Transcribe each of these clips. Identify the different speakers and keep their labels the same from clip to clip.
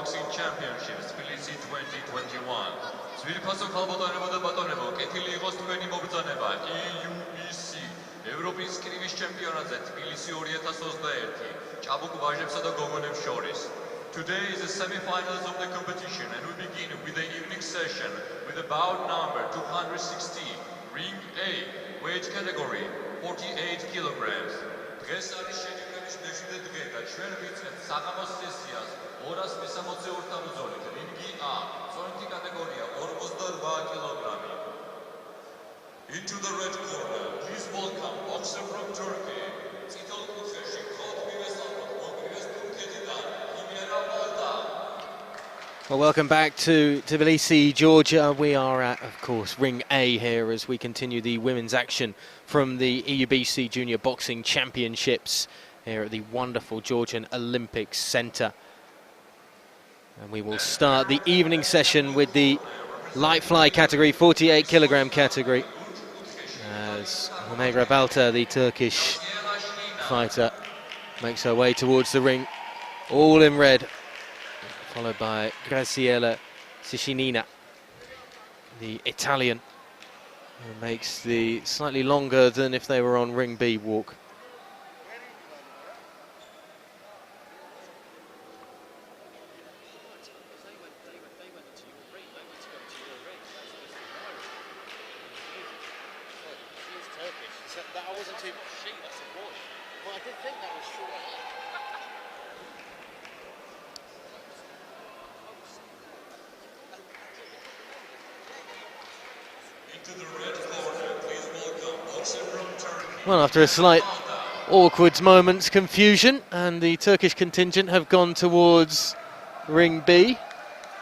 Speaker 1: Boxing Championships, Tbilisi 2021. Svilpaso kalbotanebo da batonebo, ketili igos tveni mobdzaneba, EUBC, Evropis Skrivis Championatze, Tbilisi 2021, Chabuk vajebsa da gogoneb shoris. Today is the semi-finals of the competition, and we begin with the evening session with the bout number 260, Ring A, weight category 48 kilograms. დღეს არის შეჯიბრების მეშვიდე დღე და ჩვენ ვიწყებთ საღამოს სესიას 262 თავზოლით. რინგი A, ზონითი კატეგორია 48 კილოგრამი. Into the red corner, please welcome boxer from Turkey. წითელ კუთხეში ხოთ მივესალმოთ კონგრეს თურქეთიდან ჰუმეյრა BALTA.
Speaker 2: Well, welcome back to Tbilisi, Georgia. We are at, of course, Ring A here as we continue the women's action from the EUBC Junior Boxing Championships here at the wonderful Georgian Olympics Centre. And we will start the evening session with the light fly category, 48 kilogram category, as HUMEYRA BALTA, the Turkish fighter, makes her way towards the ring, all in red, followed by GRAZIELLA SCHININA, the Italian, who makes the slightly longer than if they were on Ring B walk. Well, after a slight awkward moment's confusion, and the Turkish contingent have gone towards Ring B.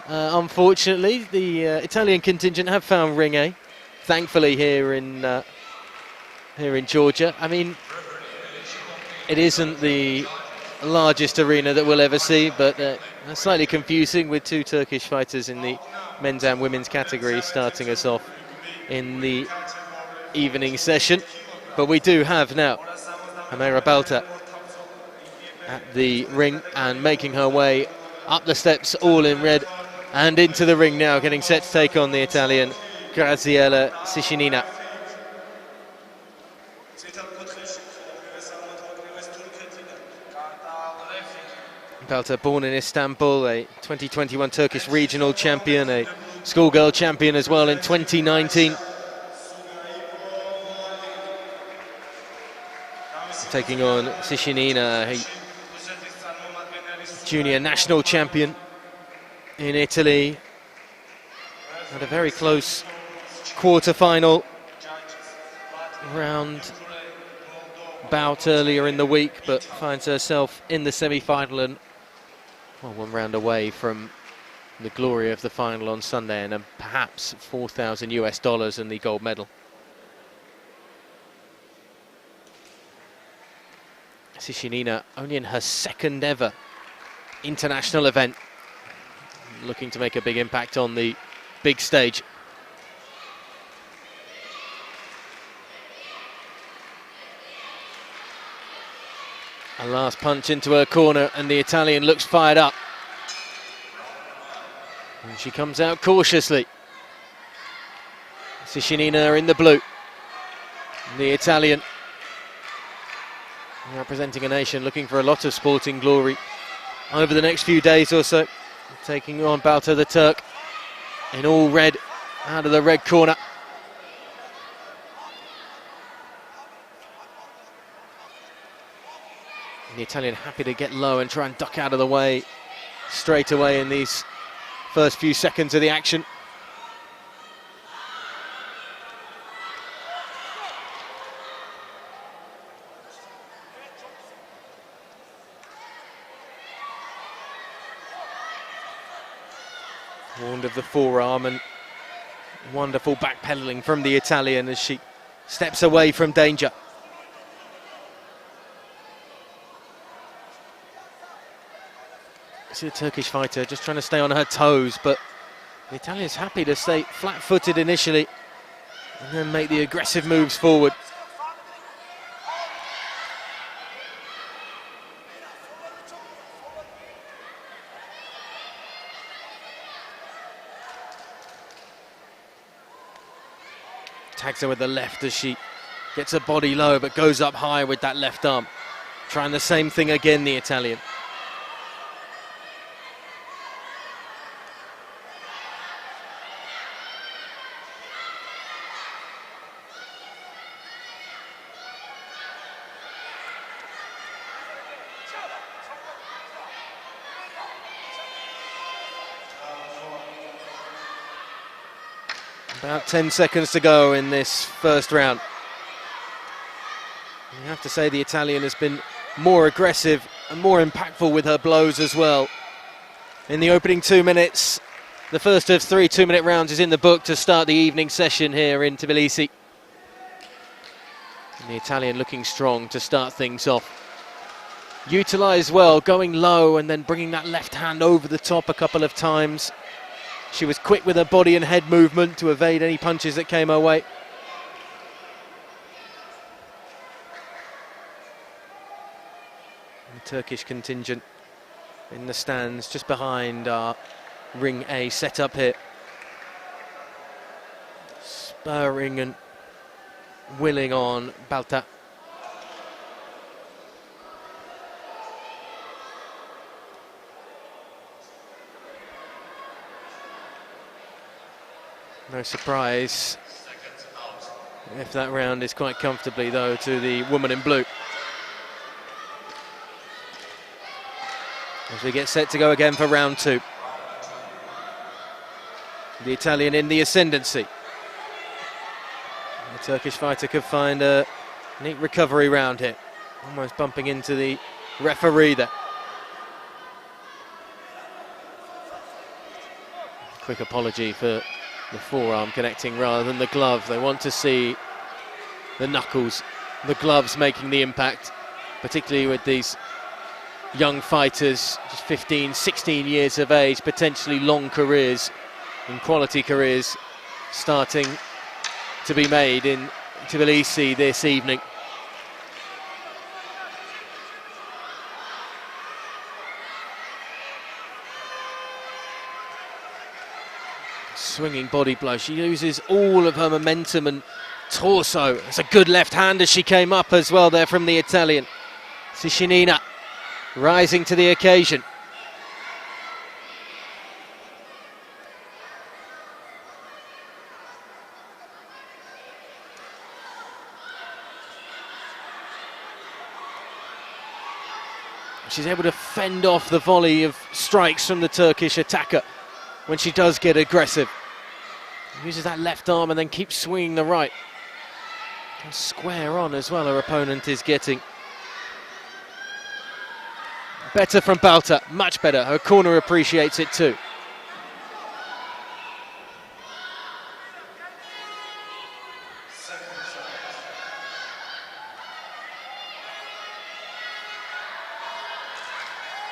Speaker 2: Unfortunately, the Italian contingent have found Ring A, thankfully here in Georgia. I mean, it isn't the largest arena that we'll ever see, but slightly confusing with two Turkish fighters in the men's and women's category starting us off in the evening session. But we do have now HUMEYRA BALTA at the ring and making her way up the steps, all in red, and into the ring now, getting set to take on the Italian GRAZIELLA SCHININA. BALTA, born in Istanbul, a 2021 Turkish regional champion, a schoolgirl champion as well in 2019. Taking on SCHININA, a junior national champion in Italy. Had a very close quarter-final round bout earlier in the week, but finds herself in the semi-final and, well, one round away from the glory of the final on Sunday and perhaps $4,000 US and the gold medal. SCHININA only in her second ever international event, looking to make a big impact on the big stage. A last punch into her corner and the Italian looks fired up. And she comes out cautiously. SCHININA in the blue. The Italian, representing a nation looking for a lot of sporting glory over the next few days or so, taking on BALTA the Turk in all red, out of the red corner. And the Italian happy to get low and try and duck out of the way straight away in these first few seconds of the action. Warned of the forearm, and wonderful backpedaling from the Italian as she steps away from danger. See a Turkish fighter just trying to stay on her toes, but the Italian's happy to stay flat-footed initially and then make the aggressive moves forward. Tags her with the left as she gets her body low, but goes up high with that left arm. Trying the same thing again, the Italian. About 10 seconds to go in this first round. You have to say the Italian has been more aggressive and more impactful with her blows as well. In the opening 2 minutes, the first of 3 2-minute rounds is in the book to start the evening session here in Tbilisi. And the Italian looking strong to start things off. Utilised well, going low and then bringing that left hand over the top a couple of times. She was quick with her body and head movement to evade any punches that came her way. The Turkish contingent in the stands just behind our ring A setup here. Spurring and willing on BALTA. No surprise if that round is quite comfortably, though, to the woman in blue. As we get set to go again for round 2. The Italian in the ascendancy. The Turkish fighter could find a neat recovery round here. Almost bumping into the referee there. Quick apology for the forearm connecting rather than the glove. They want to see the knuckles, the gloves making the impact, particularly with these young fighters, just 15, 16 years of age, potentially long careers and quality careers starting to be made in Tbilisi this evening. Swinging body blow. She uses all of her momentum and torso. It's a good left hand as she came up as well there from the Italian. SCHININA rising to the occasion. She's able to fend off the volley of strikes from the Turkish attacker when she does get aggressive. Uses that left arm and then keeps swinging the right. And square on as well, her opponent is getting. Better from BALTA, much better. Her corner appreciates it too.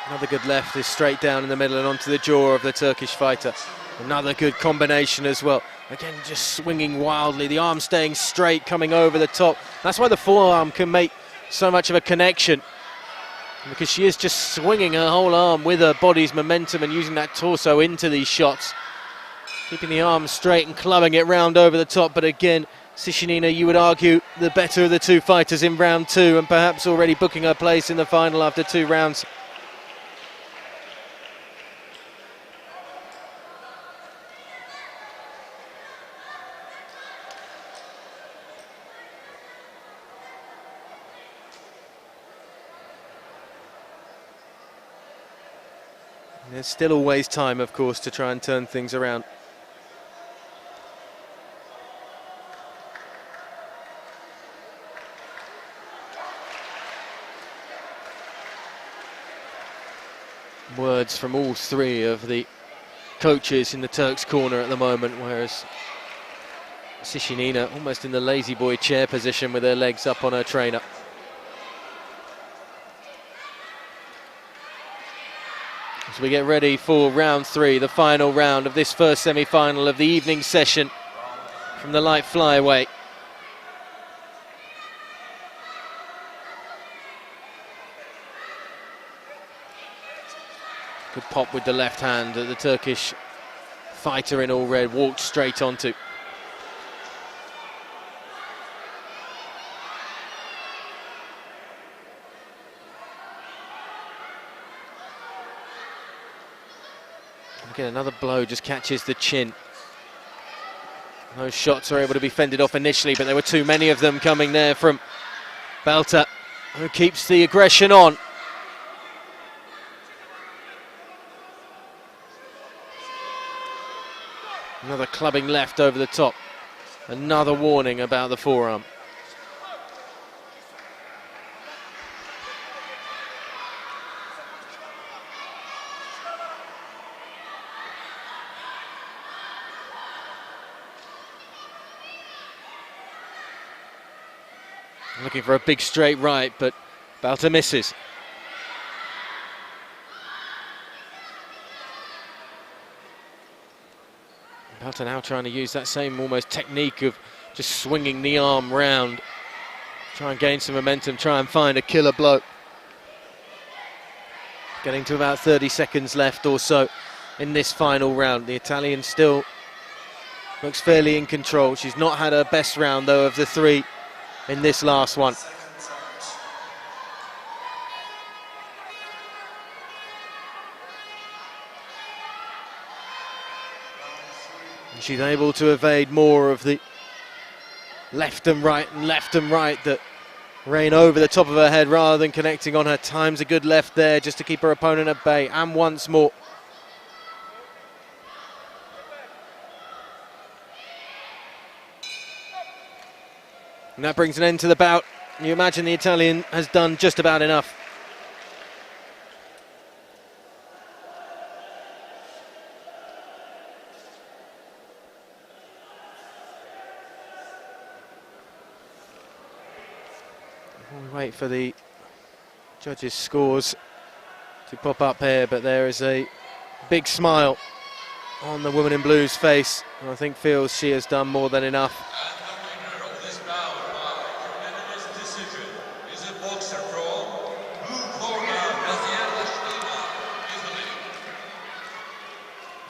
Speaker 2: Another good left is straight down in the middle and onto the jaw of the Turkish fighter. Another good combination as well. Again, just swinging wildly, the arm staying straight, coming over the top. That's why the forearm can make so much of a connection, because she is just swinging her whole arm with her body's momentum and using that torso into these shots. Keeping the arm straight and clubbing it round over the top, but again, SCHININA, you would argue, the better of the two fighters in round 2 and perhaps already booking her place in the final after 2 rounds. There's still always time, of course, to try and turn things around. Words from all 3 of the coaches in the Turks' corner at the moment, whereas SCHININA almost in the lazy boy chair position with her legs up on her trainer. As we get ready for round 3, the final round of this first semi-final of the evening session from the light flyweight. Good pop with the left hand that the Turkish fighter in all red walked straight onto. Again, another blow just catches the chin. Those shots are able to be fended off initially, but there were too many of them coming there from BALTA, who keeps the aggression on. Another clubbing left over the top. Another warning about the forearm. Looking for a big straight right, but BALTA misses. BALTA now trying to use that same almost technique of just swinging the arm round. Try and gain some momentum, try and find a killer blow. Getting to about 30 seconds left or so in this final round. The Italian still looks fairly in control. She's not had her best round though of the three in this last one. She's able to evade more of the left and right that rain over the top of her head rather than connecting on her. Times a good left there just to keep her opponent at bay, and once more. And that brings an end to the bout. You imagine the Italian has done just about enough. We wait for the judges' scores to pop up here, but there is a big smile on the woman in blue's face, and I think feels she has done more than enough.
Speaker 1: And the winner of this bout by unanimous decision is a boxer from blue corner,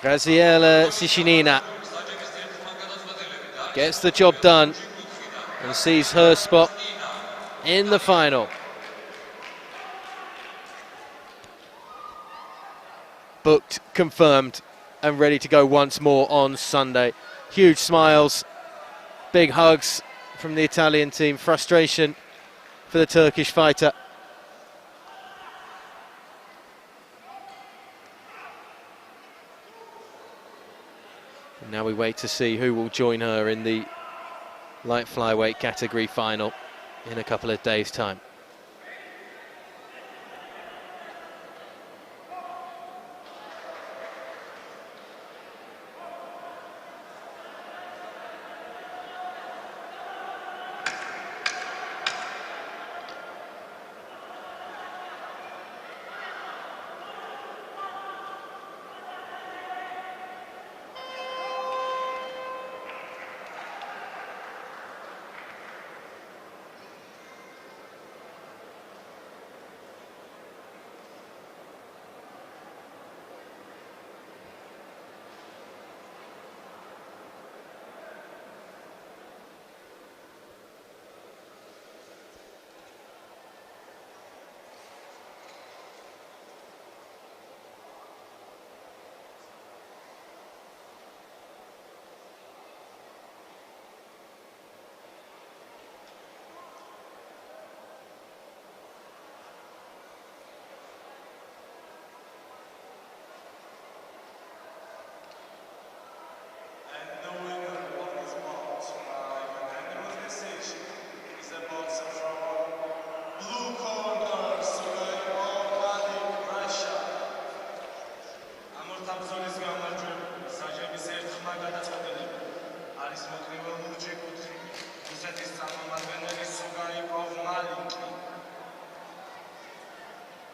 Speaker 2: GRAZIELLA SCHININA gets the job done and sees her spot in the final. Booked, confirmed, and ready to go once more on Sunday. Huge smiles, big hugs from the Italian team, frustration for the Turkish fighter. And now we wait to see who will join her in the light flyweight category final in a couple of days' time.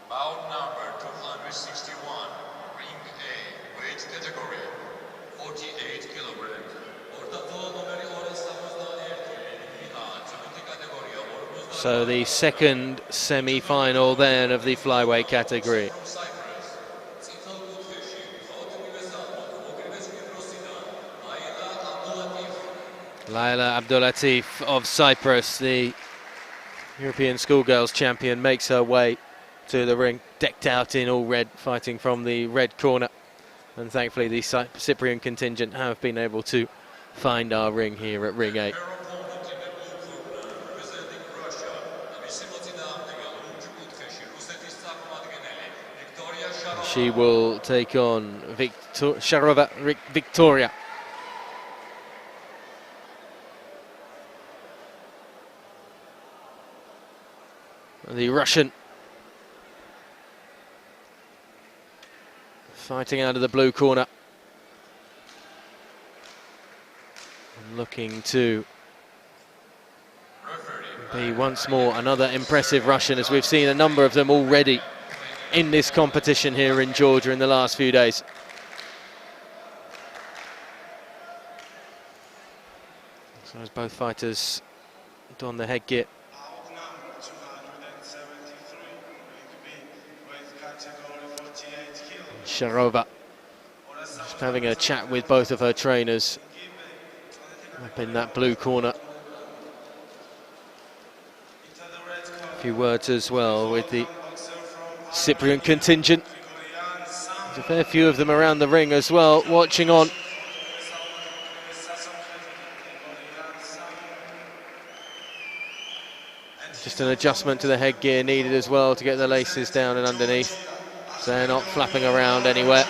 Speaker 1: Bout number 261, ring A, weight category, 48 kilograms.
Speaker 2: So the second semi-final then of the flyweight category. LAILA ABDULLATIF of Cyprus, the European schoolgirls champion, makes her way to the ring, decked out in all red, fighting from the red corner. And thankfully the Cyprian contingent have been able to find our ring here at ring 8. She will take on SHAROVA VIKTORIIA. The Russian fighting out of the blue corner. Looking to be once more another impressive Russian, as we've seen a number of them already in this competition here in Georgia in the last few days. So as both fighters don the headgear. SHAROVA just having a chat with both of her trainers up in that blue corner. A few words as well with the Cyprian contingent. There's a fair few of them around the ring as well, watching on. Just an adjustment to the headgear needed as well to get the laces down and underneath, so they're not flapping around anywhere.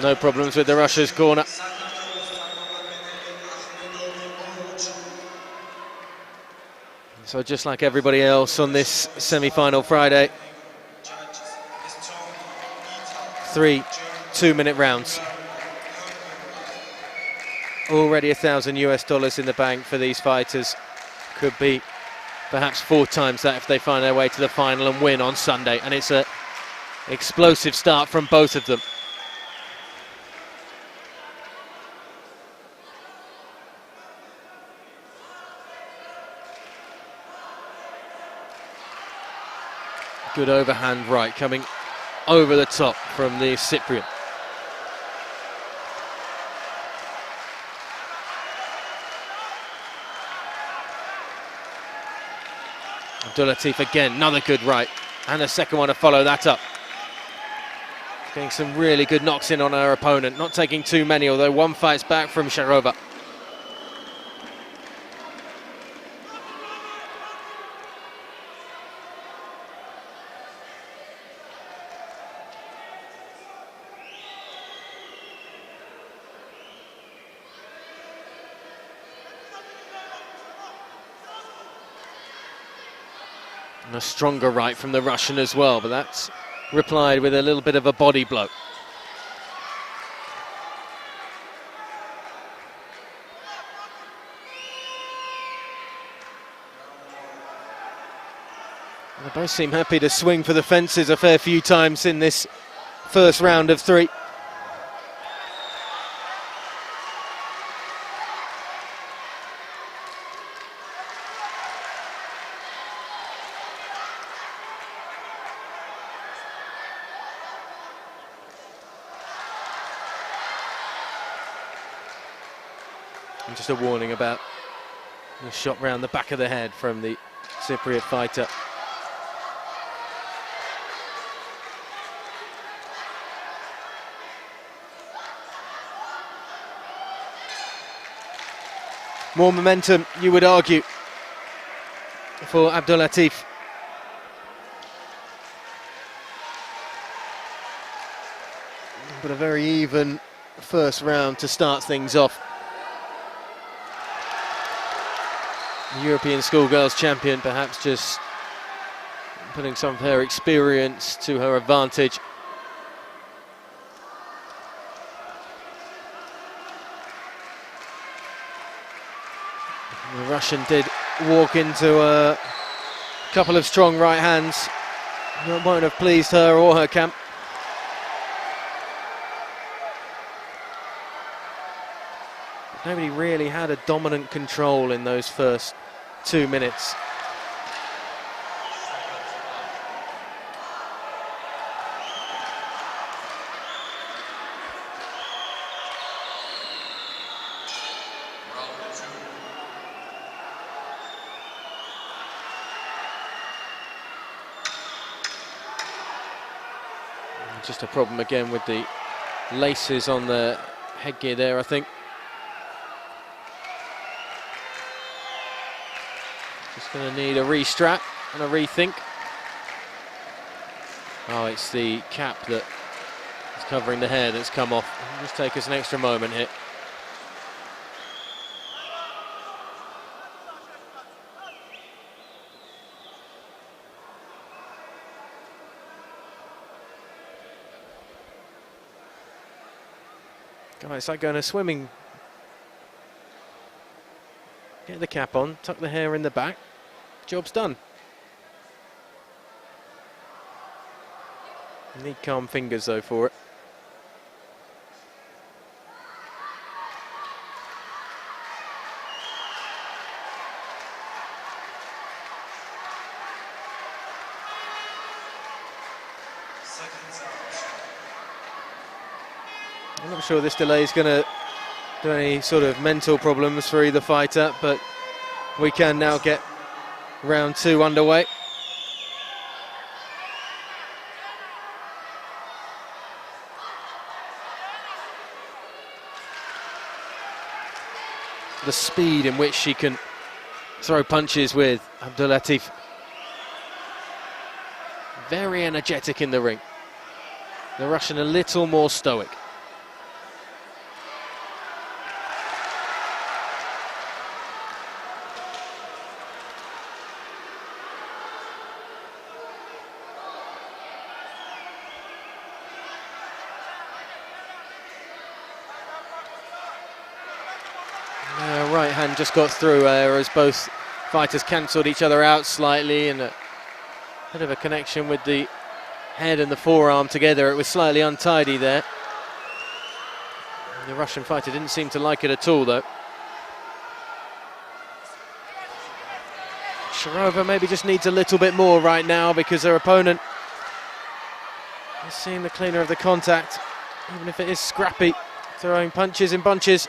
Speaker 2: No problems with the Russia's corner. So just like everybody else on this semi-final Friday, 3 2-minute rounds. Already $1,000 in the bank for these fighters. Could be perhaps 4 times that if they find their way to the final and win on Sunday. And it's an explosive start from both of them. Good overhand right coming over the top from the Cyprian. ABDULLATIF again, another good right, and a second one to follow that up. Getting some really good knocks in on her opponent, not taking too many, although one fights back from SHAROVA. And a stronger right from the Russian as well, but that's replied with a little bit of a body blow. They both seem happy to swing for the fences a fair few times in this first round of 3. And just a warning about the shot round the back of the head from the Cypriot fighter. More momentum, you would argue, for ABDULLATIF. But a very even first round to start things off. European Schoolgirls champion, perhaps just putting some of her experience to her advantage. The Russian did walk into a couple of strong right hands that won't have pleased her or her camp. Nobody really had a dominant control in those first 2 minutes. Just a problem again with the laces on the headgear there, I think. Just going to need a restrap and a rethink. Oh, it's the cap that is covering the hair that's come off. It'll just take us an extra moment here. God, it's like going to swimming. Get the cap on, tuck the hair in the back, job's done. You need calm fingers though for it. I'm not sure this delay is going to do any sort of mental problems for either fighter, but we can now get round 2 underway. The speed in which she can throw punches with ABDULLATIF. Very energetic in the ring. The Russian a little more stoic. Right hand just got through there as both fighters cancelled each other out slightly, and a bit of a connection with the head and the forearm together. It was slightly untidy there. The Russian fighter didn't seem to like it at all though. Sharova maybe just needs a little bit more right now because her opponent is seeing the cleaner of the contact, even if it is scrappy, throwing punches in bunches.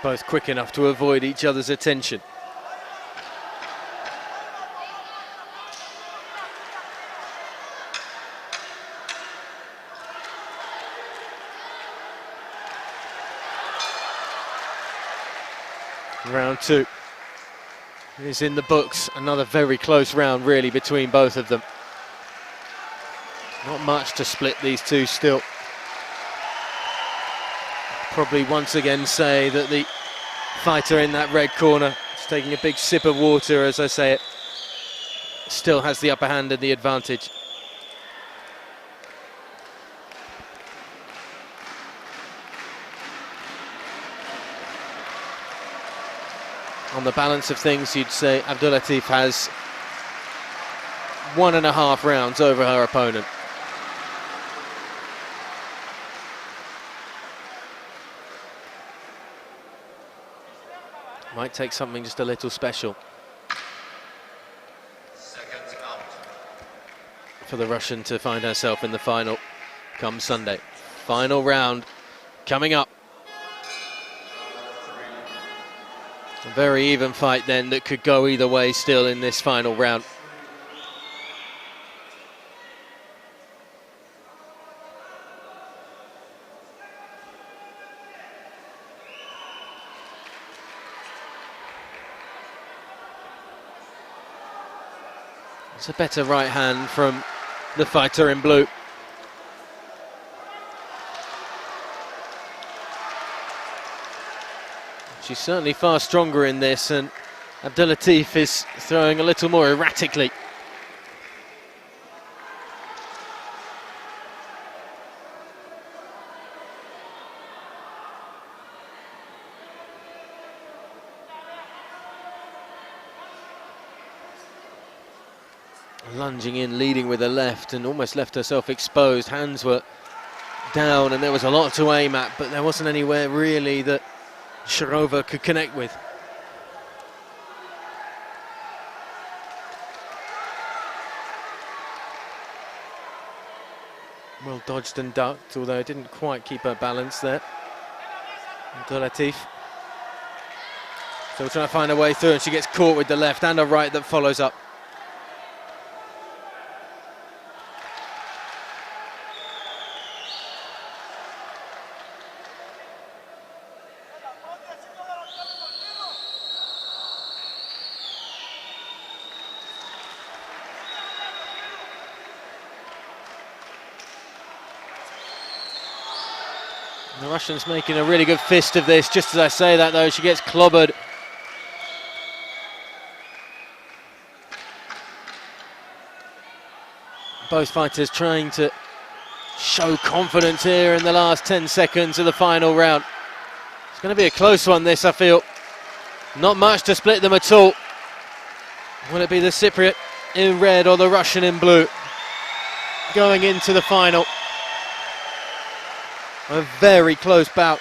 Speaker 2: Both quick enough to avoid each other's attention. Round 2 is in the books. Another very close round really between both of them. Not much to split these two still. Probably once again say that the fighter in that red corner is taking a big sip of water as I say it. Still has the upper hand and the advantage. On the balance of things, you'd say ABDULLATIF has 1.5 rounds over her opponent. Might take something just a little special for the Russian to find herself in the final come Sunday. Final round coming up. A very even fight then that could go either way still in this final round. It's a better right hand from the fighter in blue. She's certainly far stronger in this, and ABDULLATIF is throwing a little more erratically. lunging in, leading with the left, and almost left herself exposed. Hands were down, and there was a lot to aim at, but there wasn't anywhere really that SHAROVA could connect with. Well dodged and ducked, although it didn't quite keep her balance there. ABDULLATIF still trying to find a way through, and she gets caught with the left and a right that follows up. The Russian's making a really good fist of this. Just as I say that, though, she gets clobbered. Both fighters trying to show confidence here in the last 10 seconds of the final round. It's going to be a close one, this, I feel. Not much to split them at all. Will it be the Cypriot in red or the Russian in blue going into the final? A very close bout.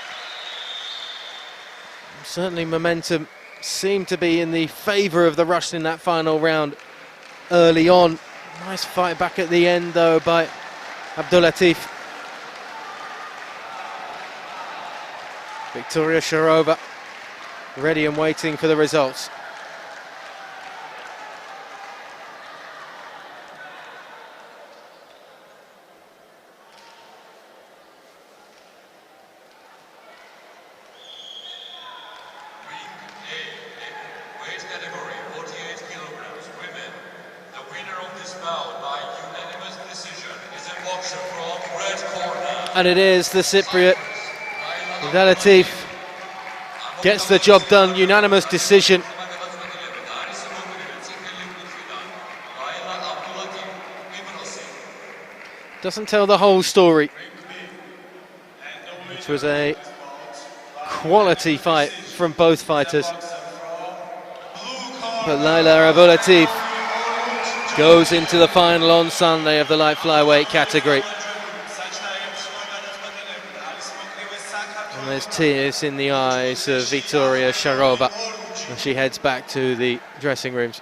Speaker 2: Certainly momentum seemed to be in the favour of the Russian in that final round early on. Nice fight back at the end though by ABDULLATIF. Viktoria SHAROVA ready and waiting for the results. And it is the Cypriot. ABDULLATIF gets the job done, unanimous decision. Doesn't tell the whole story. It was a quality fight from both fighters. But LAILA ABDULLATIF goes into the final on Sunday of the light flyweight category. And there's tears in the eyes of Viktoria SHAROVA as she heads back to the dressing rooms.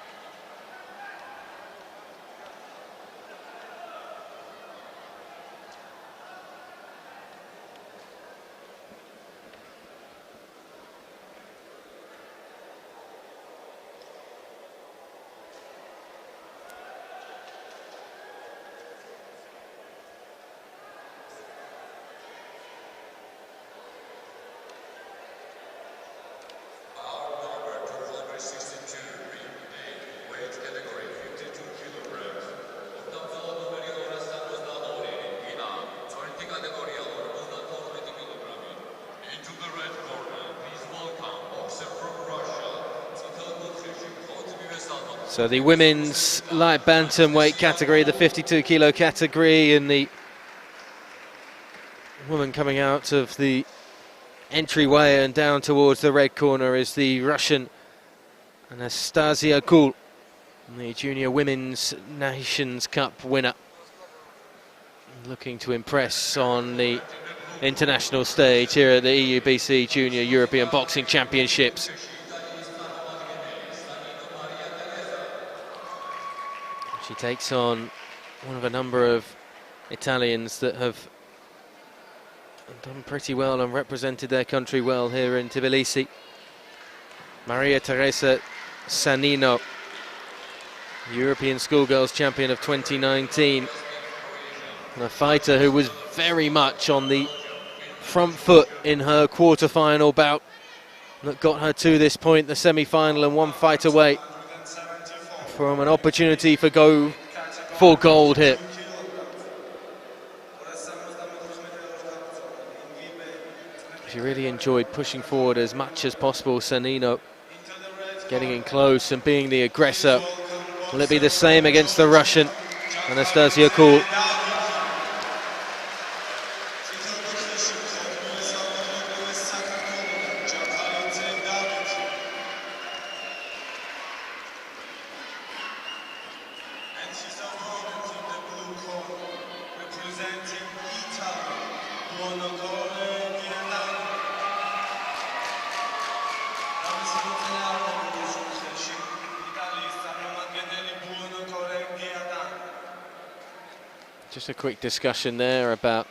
Speaker 2: So the women's light bantam weight category, the 52 kilo category, and the woman coming out of the entryway and down towards the red corner is the Russian ANASTASIIA KOOL, the Junior Women's Nations Cup winner, looking to impress on the international stage here at the EUBC Junior European Boxing Championships. She takes on one of a number of Italians that have done pretty well and represented their country well here in Tbilisi. MARIIA TERESA SANNINO, European Schoolgirls Champion of 2019. And a fighter who was very much on the front foot in her quarter-final bout that got her to this point, the semi-final, and one fight away from an opportunity for gold here. She really enjoyed pushing forward as much as possible. SANNINO getting in close and being the aggressor. Will it be the same against the Russian ANASTASIIA KOOL? Just a quick discussion there about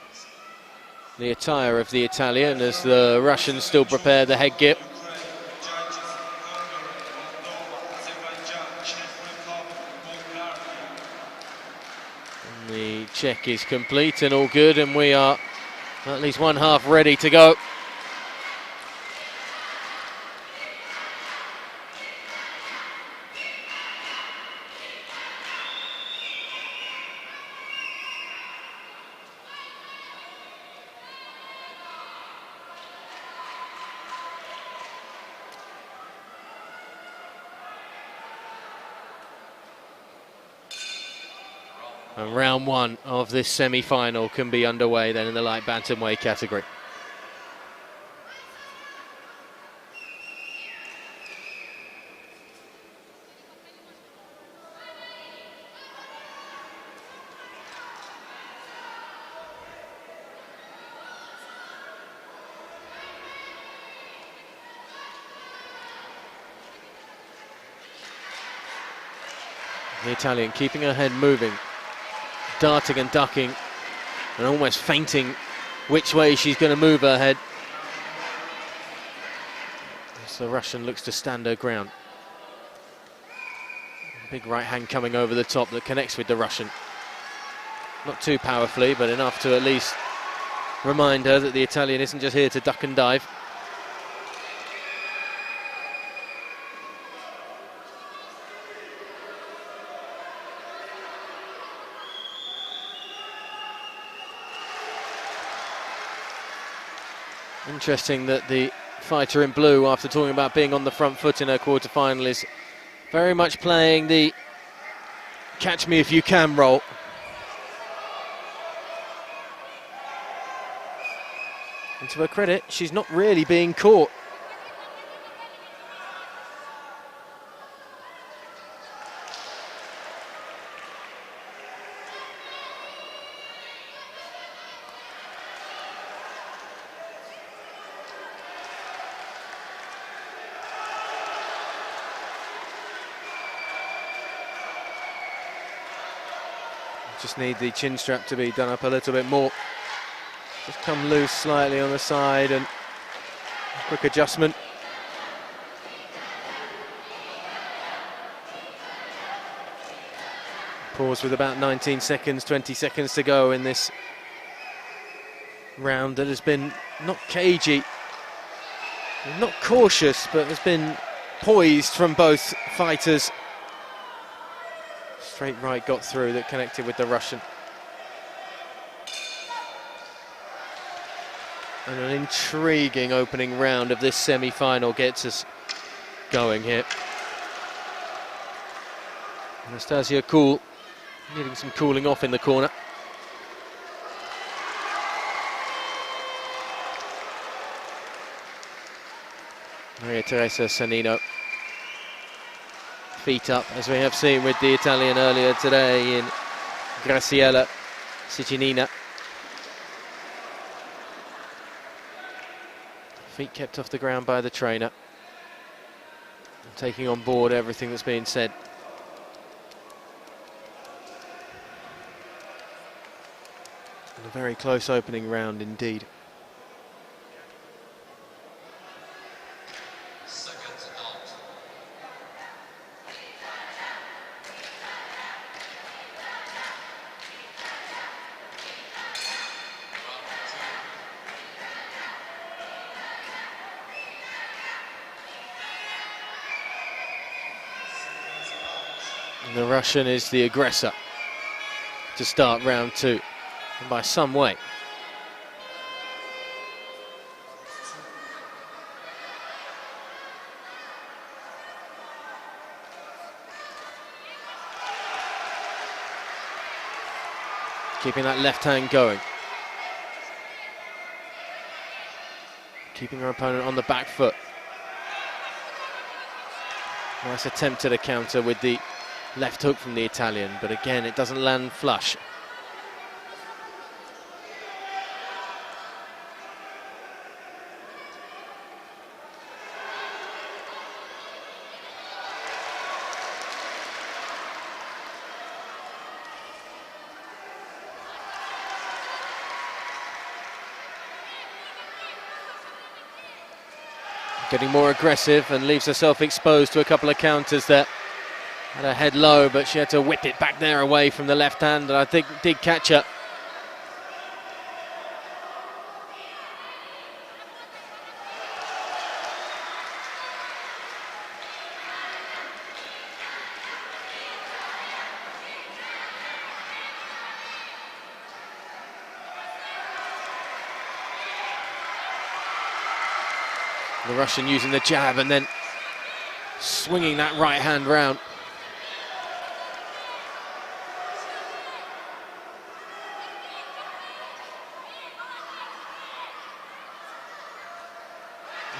Speaker 2: the attire of the Italian as the Russians still prepare the headgear. And the check is complete and all good, and we are at least one half ready to go. And round one of this semi-final can be underway then in the light bantamweight category. The Italian keeping her head moving, darting and ducking and almost feinting which way she's going to move her head. As the Russian looks to stand her ground. Big right hand coming over the top that connects with the Russian. Not too powerfully, but enough to at least remind her that the Italian isn't just here to duck and dive. Interesting that the fighter in blue, after talking about being on the front foot in her quarterfinal, is very much playing the catch me if you can role. And to her credit, she's not really being caught. Just need the chin strap to be done up a little bit more. Just come loose slightly on the side and a quick adjustment. Pause with about 19 seconds, 20 seconds to go in this round that has been not cagey, not cautious, but has been poised from both fighters. Straight right got through that connected with the Russian. And an intriguing opening round of this semi-final gets us going here. ANASTASIIA KOOL needing some cooling off in the corner. Maria Teresa SANNINO. Feet up, as we have seen with the Italian earlier today in GRAZIELLA, SCHININA. Feet kept off the ground by the trainer. Taking on board everything that's being said. And a very close opening round indeed. And the Russian is the aggressor to start round two, and by some way. Keeping that left hand going. Keeping her opponent on the back foot. Nice attempt at a counter with the left hook from the Italian, but again it doesn't land flush. Getting more aggressive and leaves herself exposed to a couple of counters there. Had her head low, but she had to whip it back there away from the left hand, and I think did catch her. The Russian using the jab and then swinging that right hand round.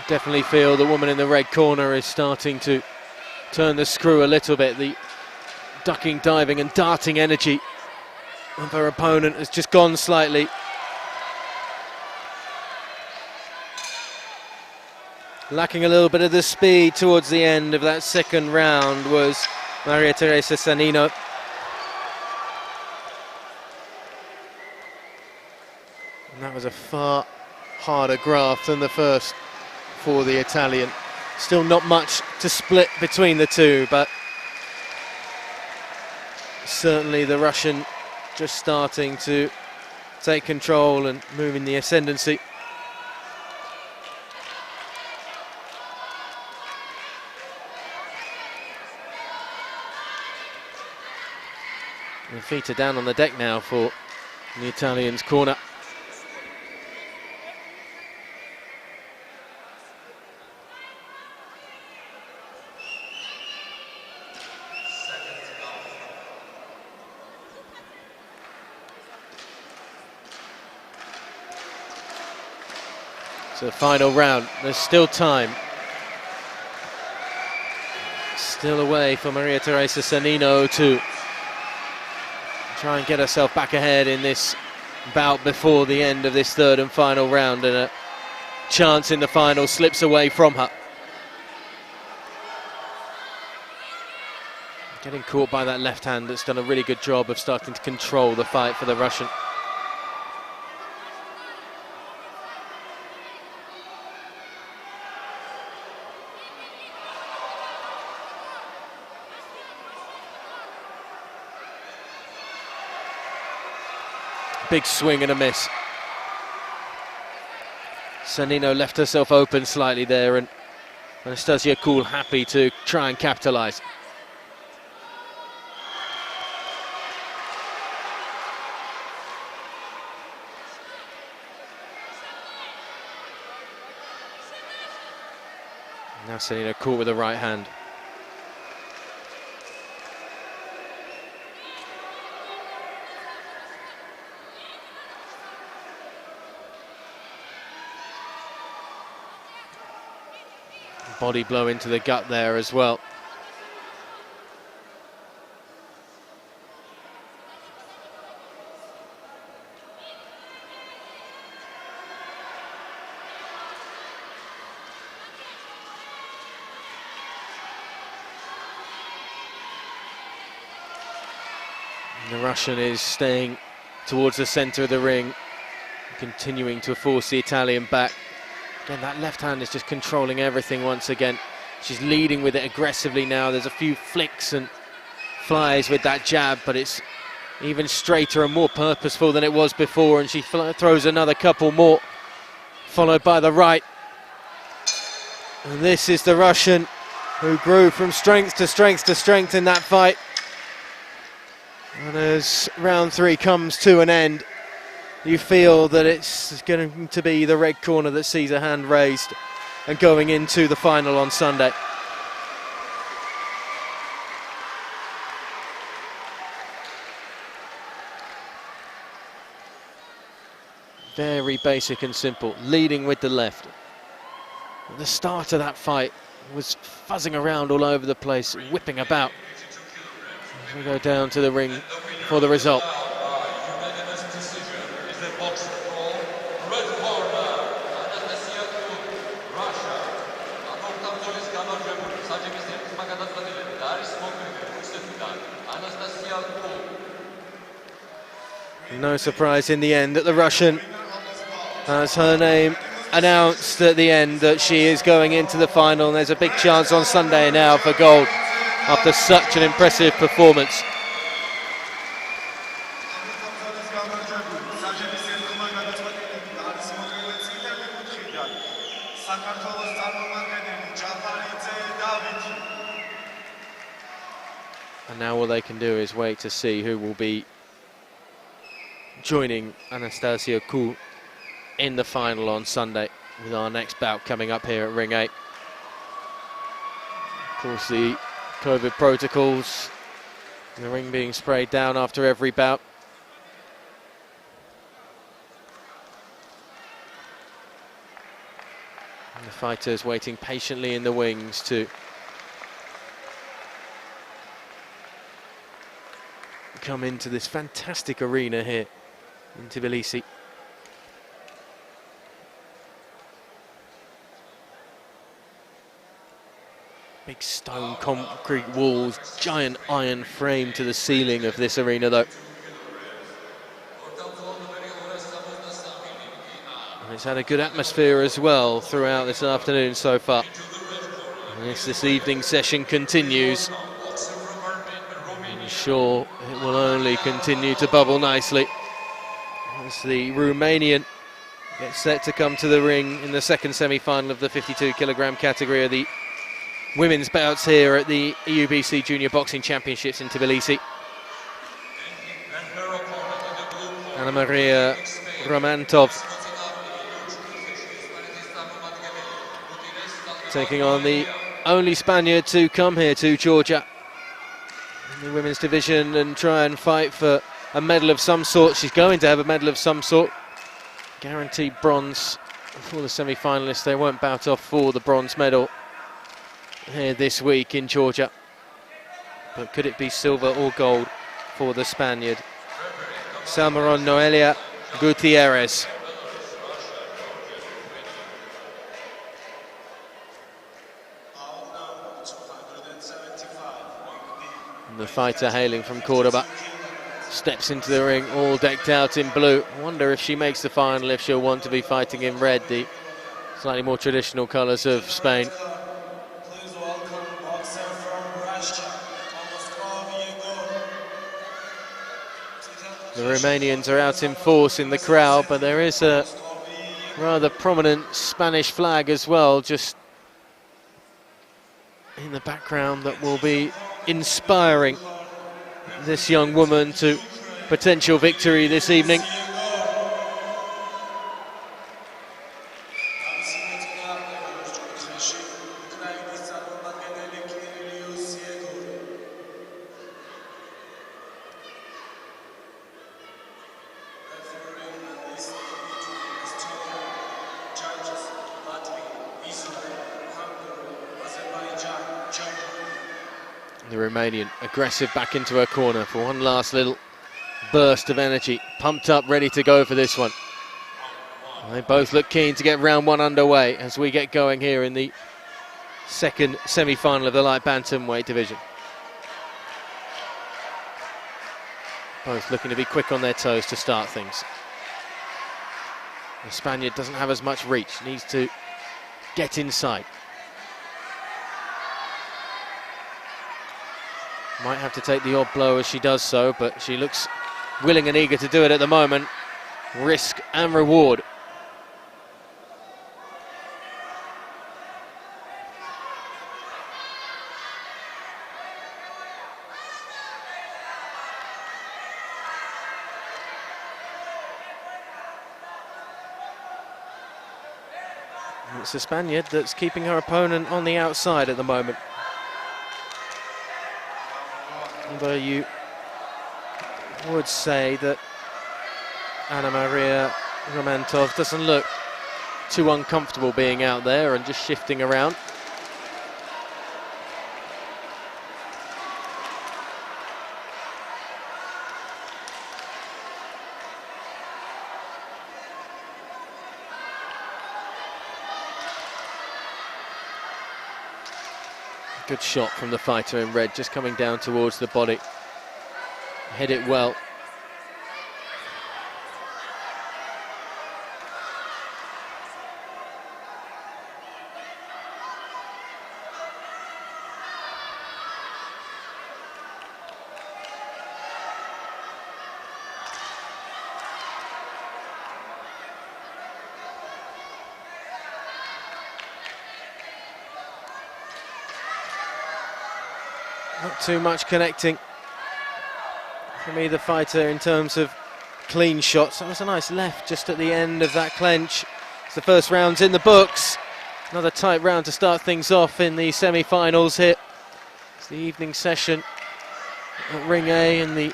Speaker 2: Definitely feel the woman in the red corner is starting to turn the screw a little bit. The ducking, diving and darting energy of her opponent has just gone slightly. Lacking a little bit of the speed towards the end of that second round was Maria Teresa Sannino. And that was a far harder graft than the first for the Italian. Still not much to split between the two, but certainly the Russian just starting to take control and move in the ascendancy. The feet are down on the deck now for the Italian's corner. So final round, there's still time. Still away for Maria Teresa Sannino to try and get herself back ahead in this bout before the end of this third and final round, and a chance in the final slips away from her. Getting caught by that left hand that's done a really good job of starting to control the fight for the Russian. Big swing and a miss. Sannino left herself open slightly there, and ANASTASIIA KOOL happy to try and capitalise. Now Sannino caught with the right hand. Body blow into the gut there as well. And the Russian is staying towards the centre of the ring, continuing to force the Italian back. Again, that left hand is just controlling everything once again. She's leading with it aggressively now. There's a few flicks and flies with that jab, but it's even straighter and more purposeful than it was before, and she throws another couple more, followed by the right. And this is the Russian who grew from strength to strength to strength in that fight. And as round three comes to an end, you feel that it's going to be the red corner that sees a hand raised and going into the final on Sunday. Very basic and simple, leading with the left. At the start of that fight was fuzzing around all over the place, whipping about. As we go down to the ring for the result. No surprise in the end that the Russian has her name announced at the end that she is going into the final, and there's a big chance on Sunday now for gold after such an impressive performance. And now all they can do is wait to see who will be joining ANASTASIIA KOOL in the final on Sunday, with our next bout coming up here at Ring 8. Of course, the COVID protocols, the ring being sprayed down after every bout. And the fighters waiting patiently in the wings to come into this fantastic arena here in Tbilisi. Big stone concrete walls, giant iron frame to the ceiling of this arena though. And it's had a good atmosphere as well throughout this afternoon so far. And as this evening session continues, I'm sure it will only continue to bubble nicely as the Romanian gets set to come to the ring in the second semi-final of the 52 kilogram category of the women's bouts here at the EUBC Junior Boxing Championships in Tbilisi. MARIIA ROMANTOV taking on the only Spaniard to come here to Georgia in the women's division and try and fight for a medal of some sort. She's going to have a medal of some sort. Guaranteed bronze for the semi-finalists. They won't bout off for the bronze medal here this week in Georgia. But could it be silver or gold for the Spaniard? SALMERON, NOELIA, GUTIERREZ. And the fighter hailing from Cordoba steps into the ring all decked out in blue. I wonder if she makes the final, if she'll want to be fighting in red, the slightly more traditional colours of Spain. The Romanians are out in force in the crowd, but there is a rather prominent Spanish flag as well, just in the background, that will be inspiring this young woman to potential victory this evening. The Romanian aggressive back into her corner for one last little burst of energy, pumped up, ready to go for this one. They both look keen to get round one underway as we get going here in the second semi-final of the light bantamweight division. Both looking to be quick on their toes to start things. The Spaniard doesn't have as much reach, needs to get inside. Might have to take the odd blow as she does so, but she looks willing and eager to do it at the moment. Risk and reward. And it's the Spaniard that's keeping her opponent on the outside at the moment. Although you would say that MARIIA ROMANTOV doesn't look too uncomfortable being out there and just shifting around. Good shot from the fighter in red, just coming down towards the body. Hit it well. Not too much connecting from either fighter in terms of clean shots. That was a nice left just at the end of that clench. It's the first round's in the books. Another tight round to start things off in the semi-finals here. It's the evening session at Ring A in the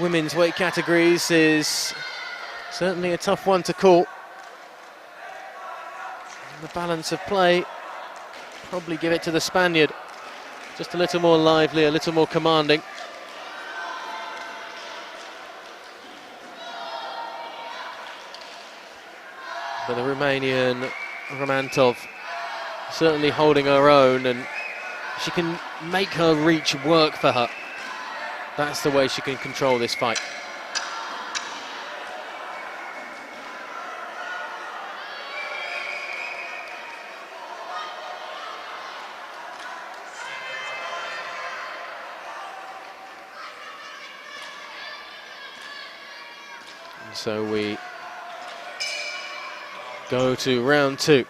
Speaker 2: women's weight categories is certainly a tough one to call. And the balance of play, probably give it to the Spaniard. Just a little more lively, a little more commanding. But the Romanian ROMANTOV certainly holding her own, and she can make her reach work for her. That's the way she can control this fight. And so we go to round two.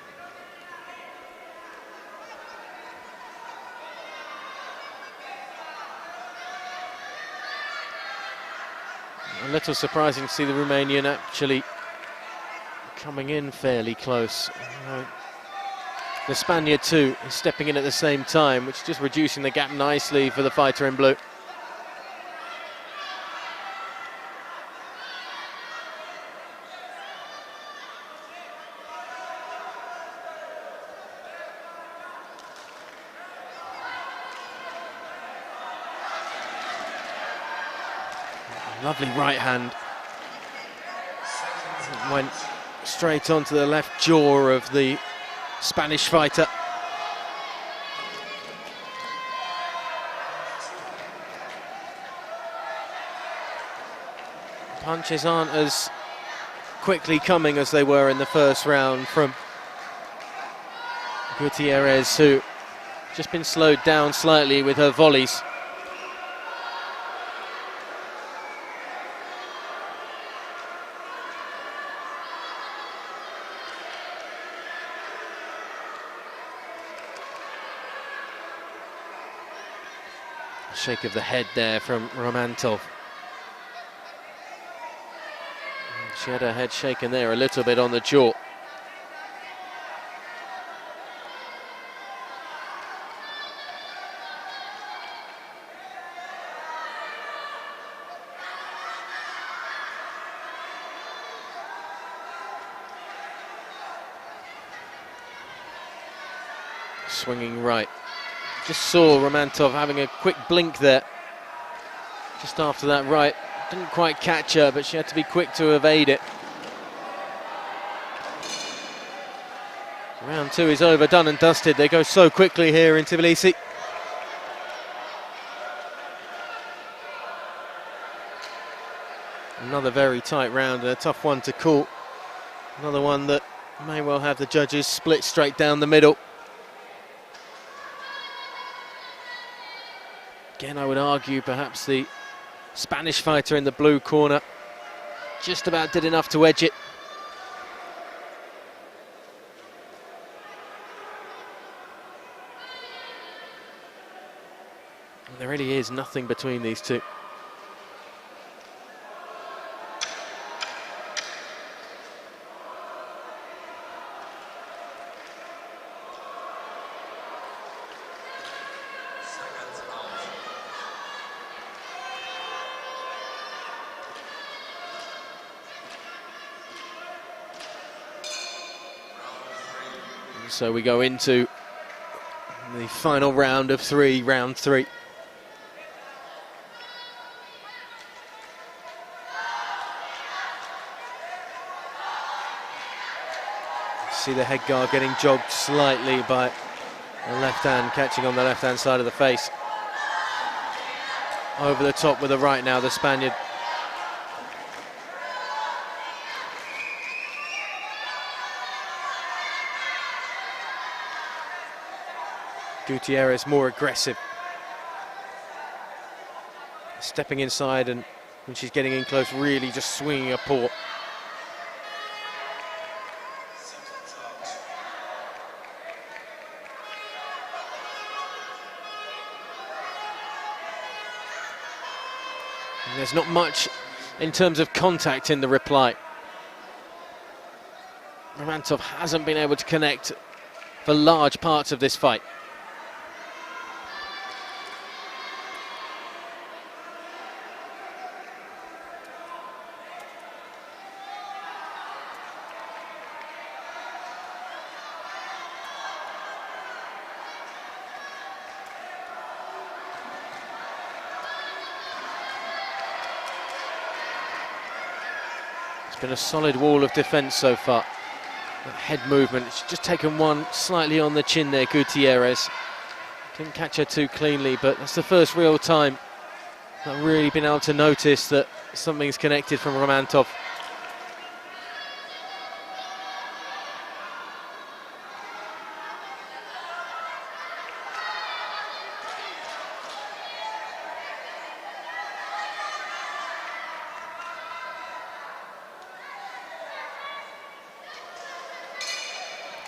Speaker 2: A little surprising to see the Romanian actually coming in fairly close. The Spaniard too is stepping in at the same time, which is just reducing the gap nicely for the fighter in blue. Lovely right hand. Went straight onto the left jaw of the Spanish fighter. Punches aren't as quickly coming as they were in the first round from Gutierrez, who just been slowed down slightly with her volleys. Shake of the head there from ROMANTOV. She had her head shaken there a little bit on the jaw. Swinging right. Just saw ROMANTOV having a quick blink there. Just after that right. Didn't quite catch her, but she had to be quick to evade it. Round two is over, done and dusted. They go so quickly here in Tbilisi. Another very tight round and a tough one to call. Another one that may well have the judges split straight down the middle. Again, I would argue perhaps the Spanish fighter in the blue corner just about did enough to edge it. And there really is nothing between these two. So we go into the final round of three, round three. See the head guard getting jogged slightly by the left hand, catching on the left hand side of the face. Over the top with the right now, the Spaniard. Gutierrez more aggressive. Stepping inside, and when she's getting in close, really just swinging a paw. There's not much in terms of contact in the reply. ROMANTOV hasn't been able to connect for large parts of this fight. Been a solid wall of defence so far. That head movement, it's just taken one slightly on the chin there, Gutierrez. Didn't catch her too cleanly, but that's the first real time I've really been able to notice that something's connected from ROMANTOV.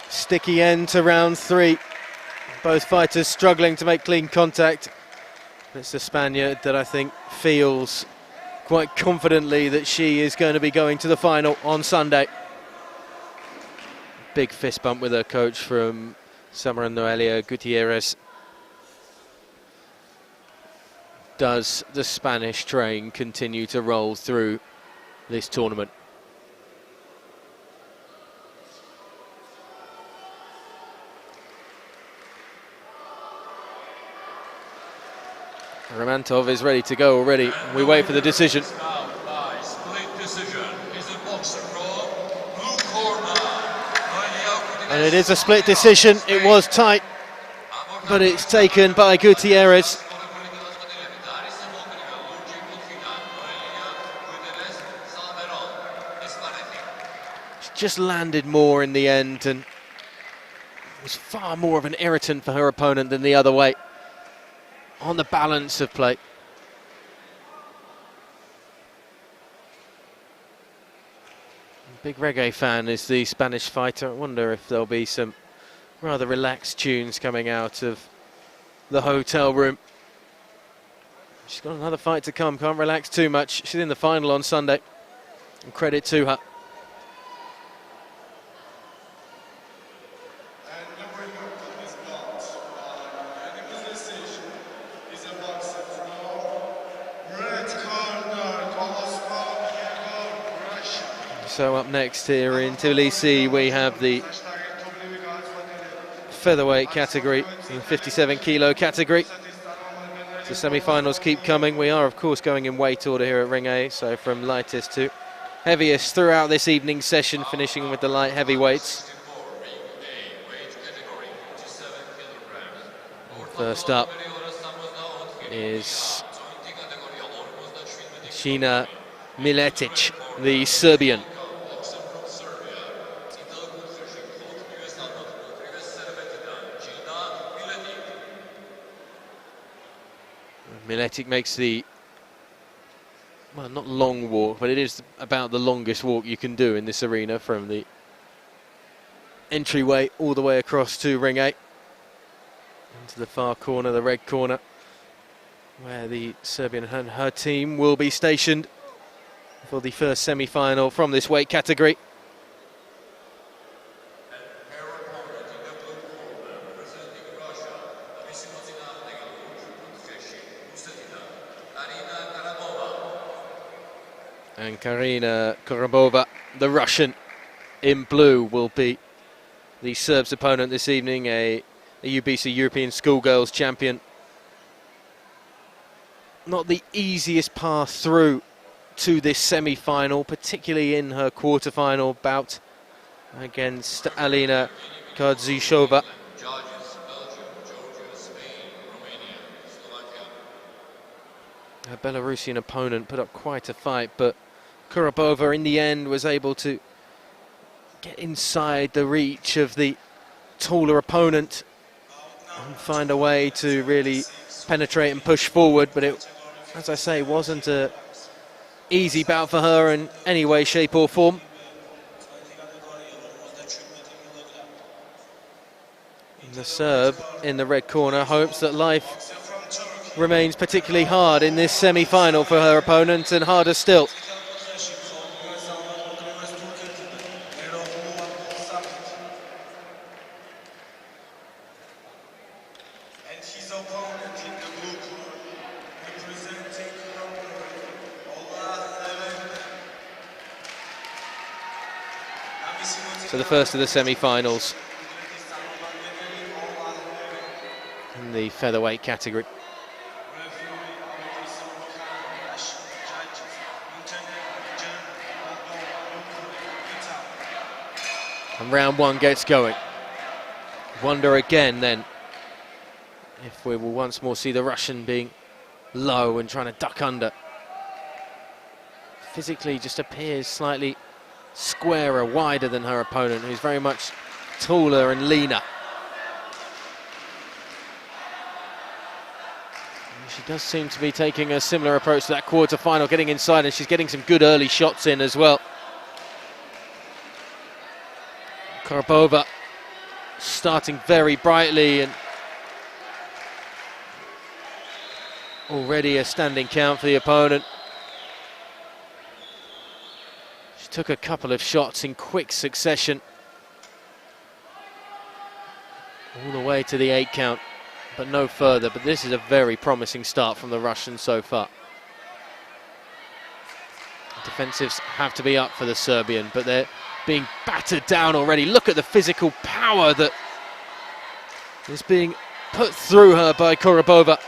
Speaker 2: Sticky end to round 3. Both fighters struggling to make clean contact. It's the Spaniard that I think feels quite confidently that she is going to be going to the final on Sunday. Big fist bump with her coach from SANNINO, NOELIA. Gutierrez. Does the Spanish train continue to roll through this tournament? ROMANTOV is ready to go already. We wait for the decision.
Speaker 1: By split decision is a boxer from blue corner.
Speaker 2: And it is a split decision. It was tight, but it's taken by Gutierrez. She just landed more in the end and was far more of an irritant for her opponent than the other way. On the balance of play. Big reggae fan is the Spanish fighter. I wonder if there'll be some rather relaxed tunes coming out of the hotel room. She's got another fight to come, can't relax too much. She's in the final on Sunday, and credit to her. So up next here in Tbilisi, we have the featherweight category, the 57 kilo category. The semi-finals keep coming. We are, of course, going in weight order here at Ring A, so from lightest to heaviest throughout this evening's session, finishing with the light heavyweights. First up is MILETIC, the Serbian. MILETIC makes the, well, not long walk, but it is about the longest walk you can do in this arena, from the entryway all the way across to Ring A. Into the far corner, the red corner, where the Serbian and her team will be stationed for the first semi-final from this weight category. And KARINA KOROBOVA, the Russian in blue, will be the Serbs' opponent this evening, a EUBC European Schoolgirls champion. Not the easiest path through to this semi-final, particularly in her quarter-final bout against Alina Gardzishova. Her Belarusian opponent put up quite a fight, but Korobova in the end was able to get inside the reach of the taller opponent and find a way to really penetrate and push forward. But it, as I say, wasn't an easy bout for her in any way, shape or form. And the Serb in the red corner hopes that life remains particularly hard in this semi-final for her opponent, and harder still. So the first of the semi-finals in the featherweight category. And round one gets going. Wonder again then if we will once more see the Russian being low and trying to duck under. Physically just appears slightly squarer, wider than her opponent, who's very much taller and leaner. And she does seem to be taking a similar approach to that quarter-final, getting inside, and she's getting some good early shots in as well. KOROBOVA starting very brightly and already a standing count for the opponent. She took a couple of shots in quick succession all the way to the 8 count, but no further. But this is a very promising start from the Russians so far. Defensives have to be up for the Serbian, but they're being battered down already. Look at the physical power that is being put through her by KOROBOVA.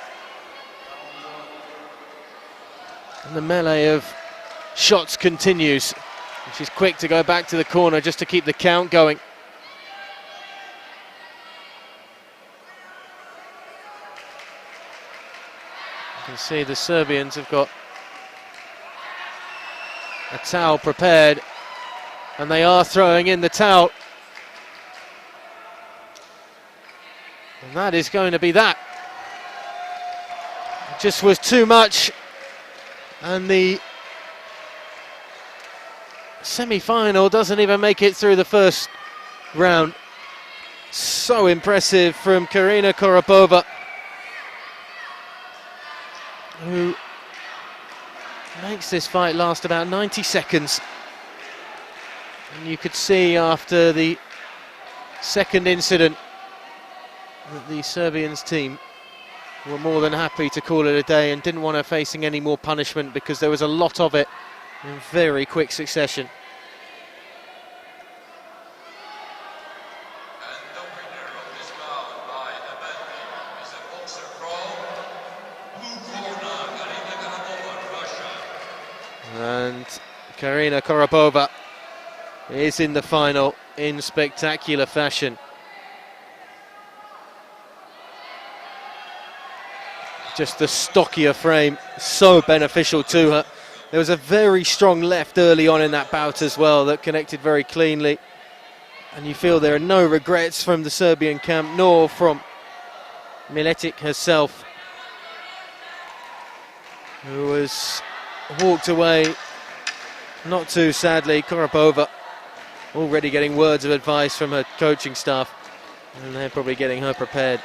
Speaker 2: And the melee of shots continues. And she's quick to go back to the corner just to keep the count going. You can see the Serbians have got a towel prepared, and they are throwing in the towel. And that is going to be that. It just was too much. And the semi-final doesn't even make it through the first round. So impressive from KARINA KOROBOVA, who makes this fight last about 90 seconds. And you could see after the second incident that the Serbians team were more than happy to call it a day and didn't want her facing any more punishment, because there was a lot of it in very quick succession.
Speaker 1: And the winner of this bout by the Bantam is a boxer from blue corner, KARINA KOROBOVA, Russia.
Speaker 2: And KARINA KOROBOVA is in the final in spectacular fashion. Just the stockier frame, so beneficial to her. There was a very strong left early on in that bout as well that connected very cleanly. And you feel there are no regrets from the Serbian camp, nor from MILETIC herself, who has walked away not too sadly. KOROBOVA already getting words of advice from her coaching staff, and they're probably getting her prepared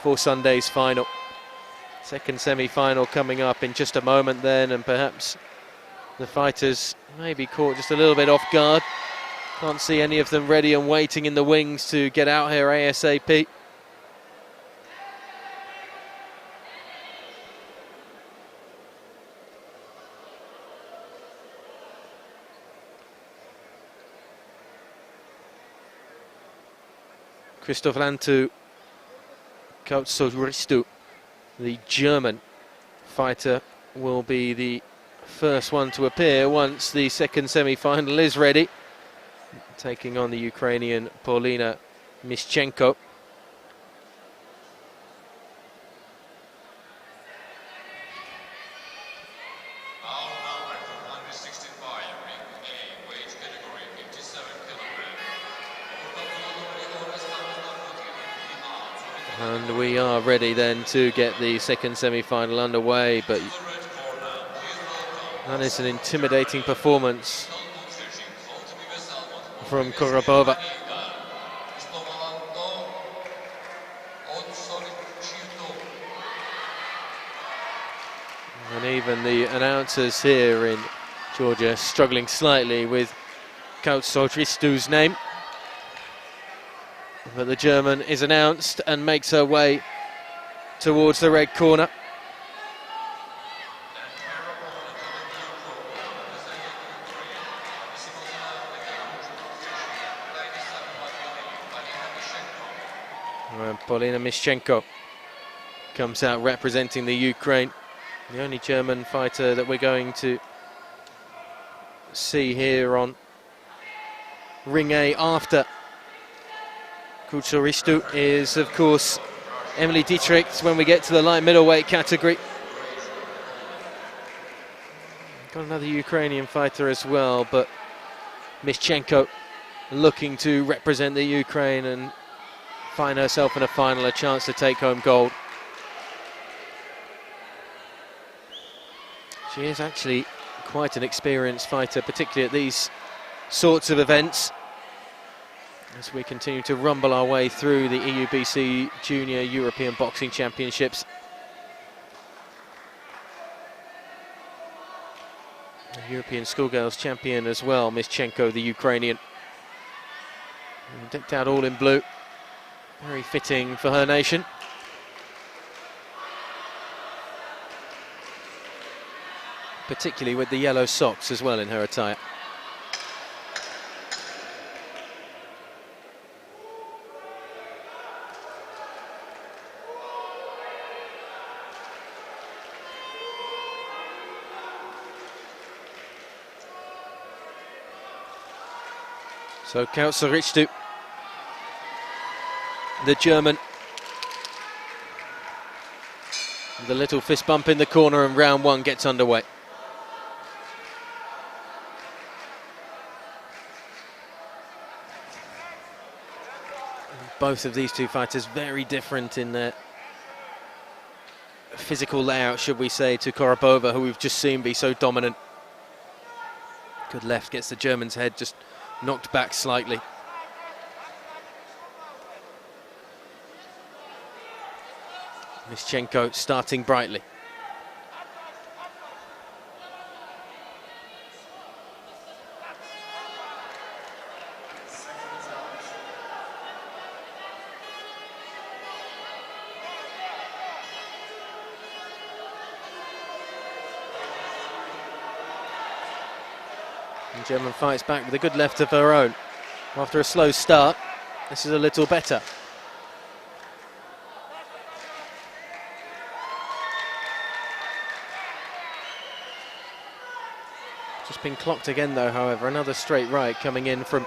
Speaker 2: for Sunday's final. Second semi-final coming up in just a moment then, and perhaps the fighters may be caught just a little bit off guard. Can't see any of them ready and waiting in the wings to get out here ASAP. CHRISTOVALANTOU, KOUTSOCHRISTOU, the German fighter, will be the first one to appear once the second semi-final is ready, taking on the Ukrainian POLINA MISCHENKO. And we are ready then to get the second semi-final underway, but that is an intimidating performance from KOROBOVA. And even the announcers here in Georgia struggling slightly with KOUTSOCHRISTOU's name. But the German is announced and makes her way towards the red corner. And Polina MISCHENKO comes out representing the Ukraine. The only German fighter that we're going to see here on Ring A after KOUTSOCHRISTOU is, of course, Emily Dietrich when we get to the light middleweight category. Got another Ukrainian fighter as well, but MISCHENKO looking to represent the Ukraine and find herself in a final, a chance to take home gold. She is actually quite an experienced fighter, particularly at these sorts of events. As we continue to rumble our way through the EUBC Junior European Boxing Championships. The European Schoolgirls champion as well, MISCHENKO, the Ukrainian. Decked out all in blue. Very fitting for her nation. Particularly with the yellow socks as well in her attire. So KOUTSOCHRISTOU, the German, the little fist bump in the corner, and round one gets underway. Both of these two fighters very different in their physical layout, should we say, to KOROBOVA, who we've just seen be so dominant. Good left, gets the German's head just knocked back slightly. MISCHENKO starting brightly. And German fights back with a good left of her own. After a slow start, this is a little better. Just been clocked again though, however. Another straight right coming in from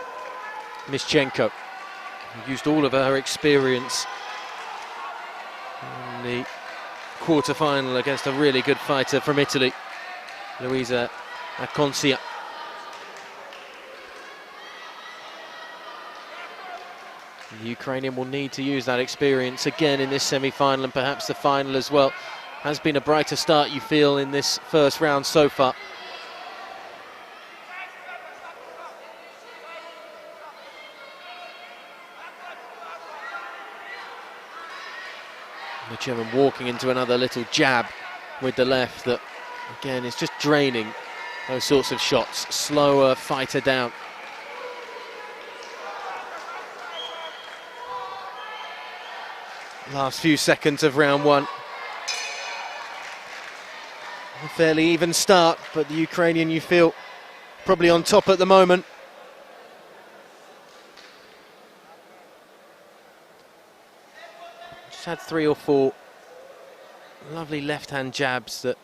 Speaker 2: MISCHENKO. Used all of her experience in the quarter-final against a really good fighter from Italy, Luisa Aconsia. The Ukrainian will need to use that experience again in this semi-final and perhaps the final as well. Has been a brighter start, you feel, in this first round so far. The German walking into another little jab with the left that, again, is just draining those sorts of shots. Slower fighter down. Last few seconds of round one. A fairly even start, but the Ukrainian, you feel, probably on top at the moment. Just had 3 or 4 lovely left-hand jabs that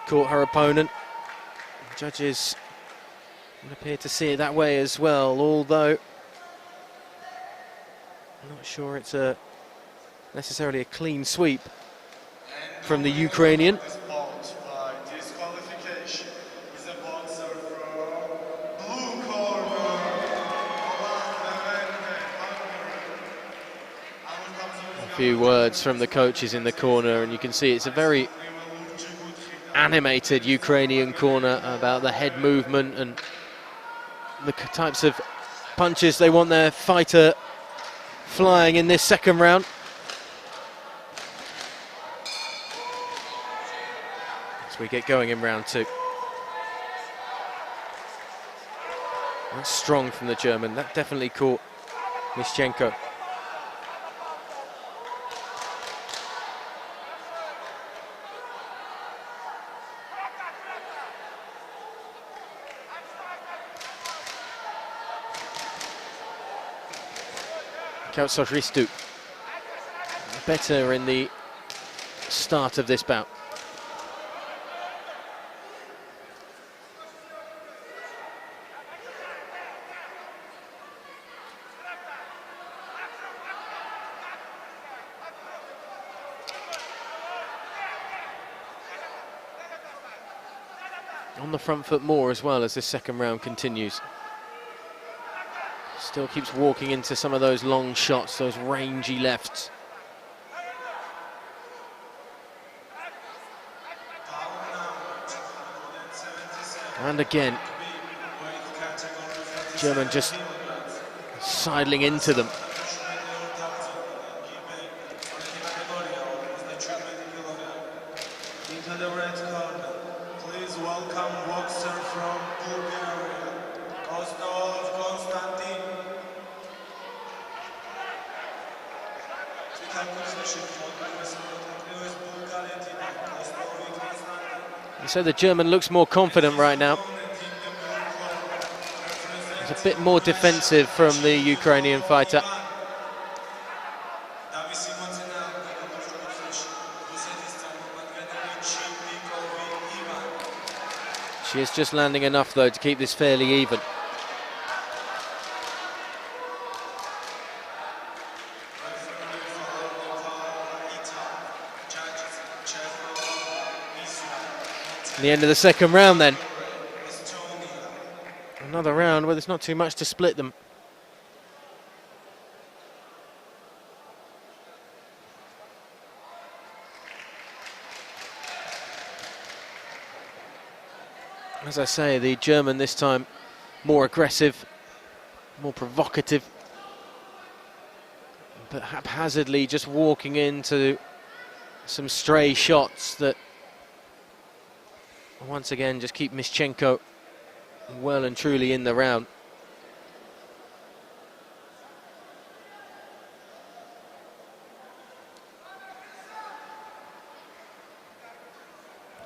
Speaker 2: caught her opponent. The judges would appear to see it that way as well, although I'm not sure it's necessarily a clean sweep from the Ukrainian. A few words from the coaches in the corner, and you can see it's a very animated Ukrainian corner about the head movement and the types of punches they want their fighter flying in this second round. as we get going in round 2. That's strong from the German. That definitely caught MISCHENKO. KOUTSOCHRISTOU better in the start of this bout. On the front foot more as well as this second round continues. Still keeps walking into some of those long shots, those rangy lefts. And again, German just sidling into them.
Speaker 3: Into the red corner, please welcome boxer from Bulgaria, Konstantin.
Speaker 2: So the German looks more confident right now. It's a bit more defensive from the Ukrainian fighter. She is just landing enough though to keep this fairly even. The end of the second round then. Another round where there's not too much to split them. As I say, the German this time more aggressive, more provocative, but haphazardly just walking into some stray shots that once again just keep MISCHENKO well and truly in the round.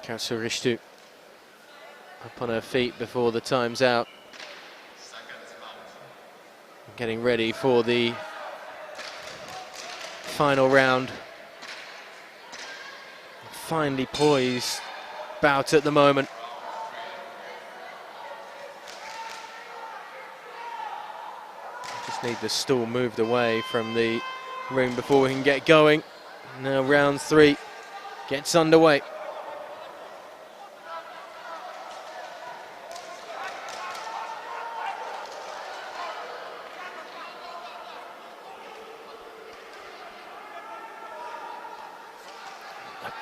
Speaker 2: KOUTSOCHRISTOU up on her feet before the time's out. Getting ready for the final round. Finely poised bout at the moment. Just need the stool moved away from the ring before we can get going. Now round 3 gets underway.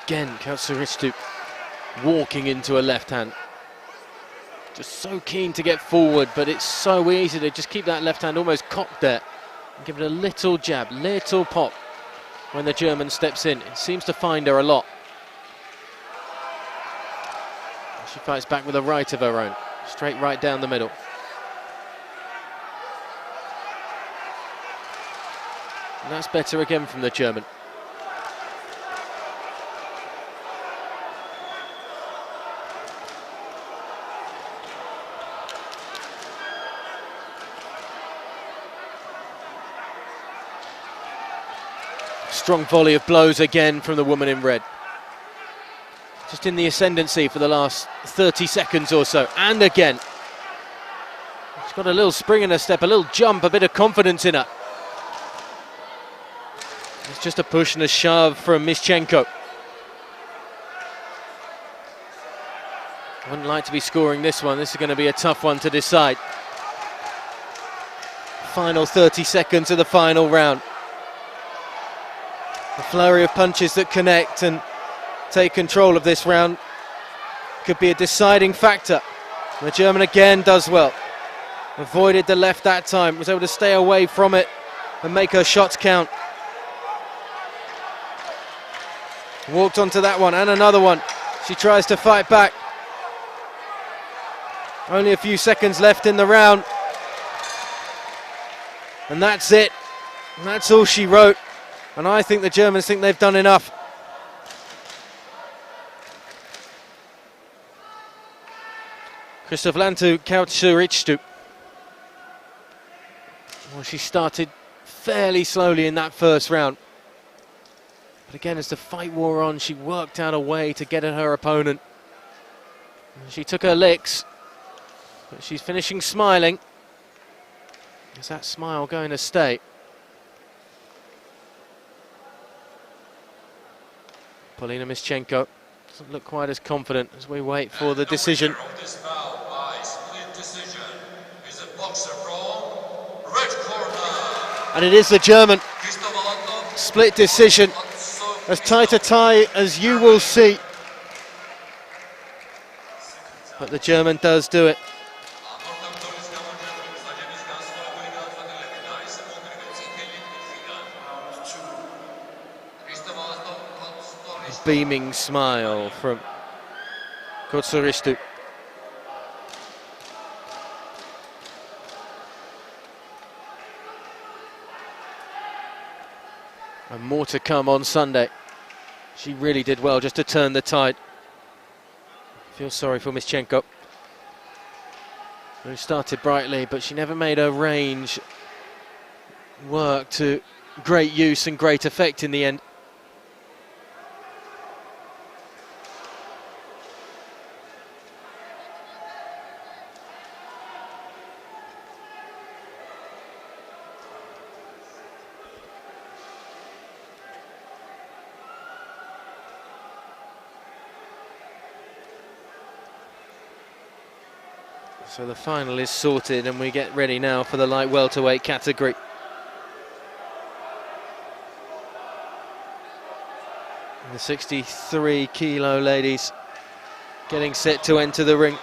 Speaker 2: Again, KOUTSOCHRISTOU walking into a left hand. Just so keen to get forward, but it's so easy to just keep that left hand almost cocked there and give it a little jab, little pop when the German steps in. It seems to find her a lot. She fights back with a right of her own, straight right down the middle. And that's better again from the German. Strong volley of blows again from the woman in red. Just in the ascendancy for the last 30 seconds or so. And again. She's got a little spring in her step, a little jump, a bit of confidence in her. It's just a push and a shove from MISCHENKO. Wouldn't like to be scoring this one. This is going to be a tough one to decide. Final 30 seconds of the final round. A flurry of punches that connect and take control of this round could be a deciding factor. The German again does well. Avoided the left that time, was able to stay away from it and make her shots count. Walked onto that one and another one. She tries to fight back. Only a few seconds left in the round. And that's it. And that's all she wrote. And I think the Germans think they've done enough. CHRISTOVALANTOU, KOUTSOCHRISTOU. Well, she started fairly slowly in that first round. But again, as the fight wore on, she worked out a way to get at her opponent. She took her licks, but she's finishing smiling. Is that smile going to stay? Polina MISCHENKO doesn't look quite as confident as we wait for the decision.
Speaker 1: The winner of this bout by split decision is a boxer from red corner.
Speaker 2: And it is the German.
Speaker 1: CHRISTOVALANTOV.
Speaker 2: Split decision. As tight a tie as you will see. But the German does do it. A beaming smile from KOUTSOCHRISTOU. And more to come on Sunday. She really did well just to turn the tide. Feel sorry for MISCHENKO, who started brightly, but she never made her range work to great use and great effect in the end. So the final is sorted and we get ready now for the light welterweight category. The 63 kilo ladies getting set to enter the ring.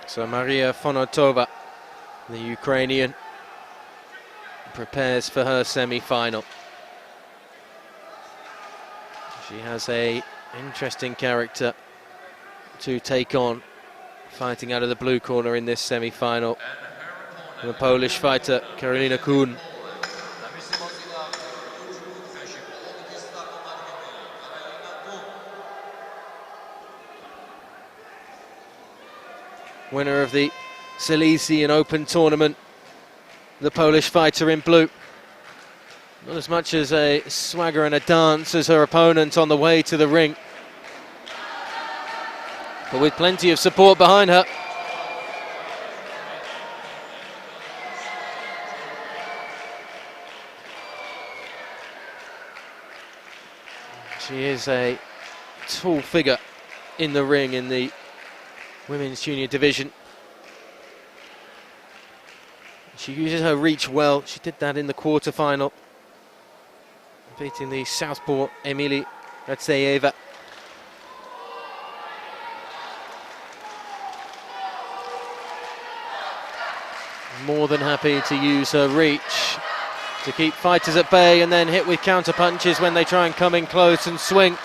Speaker 2: So MARIIA FONOTOVA, the Ukrainian, prepares for her semi-final. She has an interesting character to take on, fighting out of the blue corner in this semi-final. The Polish fighter, KARINA KOOHN. Winner of the Tbilisi Open tournament, the Polish fighter in blue. Not as much as a swagger and a dance as her opponent on the way to the ring, but with plenty of support behind her. She is a tall figure in the ring in the women's junior division. She uses her reach well. She did that in the quarter-final, beating the southpaw Emily Graziella. More than happy to use her reach to keep fighters at bay and then hit with counter punches when they try and come in close and swing.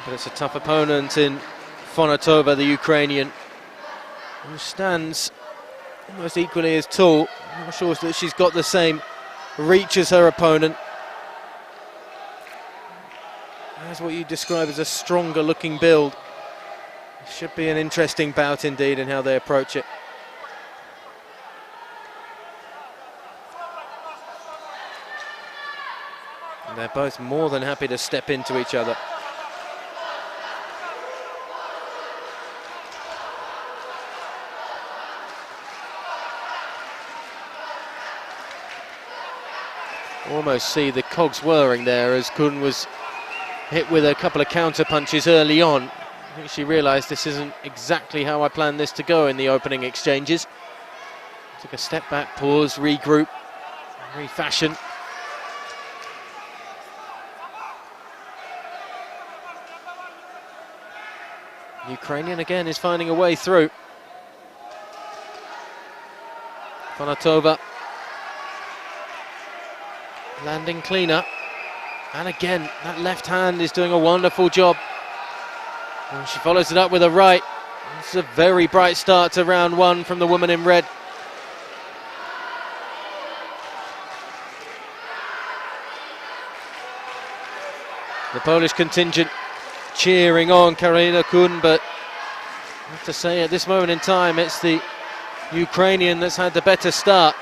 Speaker 2: But it's a tough opponent in FONOTOVA, the Ukrainian, who stands almost equally as tall. I'm not sure that she's got the same reach as her opponent. That's what you describe as a stronger looking build. It should be an interesting bout indeed in how they approach it. And they're both more than happy to step into each other. Almost see the cogs whirring there as KUHN was hit with a couple of counter punches early on. I think she realised this isn't exactly how I planned this to go in the opening exchanges. Took a step back, pause, regroup, refashion. Ukrainian again is finding a way through. FONOTOVA landing cleaner. And again, that left hand is doing a wonderful job. And she follows it up with a right. It's a very bright start to round one from the woman in red. The Polish contingent cheering on Karolina KUHN, but I have to say at this moment in time it's the Ukrainian that's had the better start.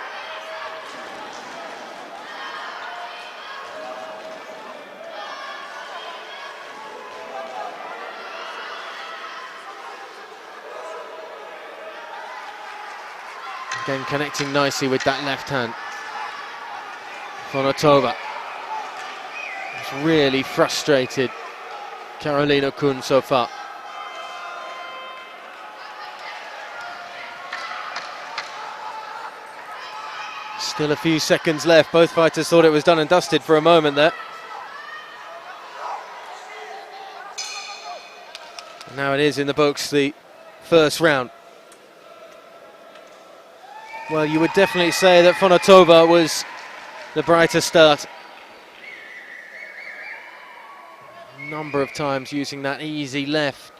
Speaker 2: Again, connecting nicely with that left hand. FONOTOVA. It's really frustrated Karolina KUHN so far. Still a few seconds left. Both fighters thought it was done and dusted for a moment there. And now it is in the books, the first round. Well, you would definitely say that FONOTOVA was the brighter start. A number of times using that easy left.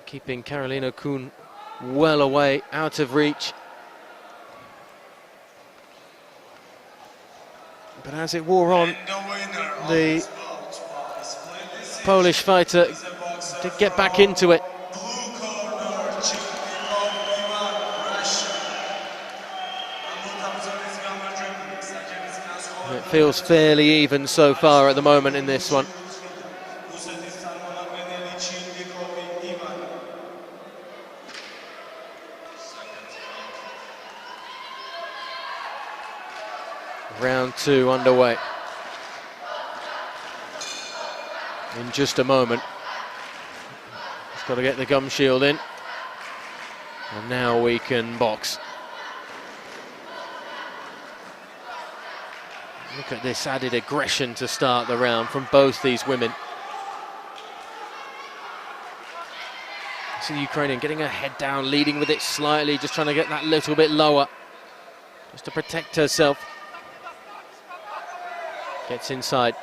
Speaker 2: Keeping Karolina KUHN well away, out of reach. But as it wore on, the Polish fighter did get back into it. It feels fairly even so far at the moment in this one. Round two underway. In just a moment. Just got to get the gum shield in. And now we can box. Look at this added aggression to start the round from both these women. See the Ukrainian getting her head down, leading with it slightly, just trying to get that little bit lower, just to protect herself. Gets inside.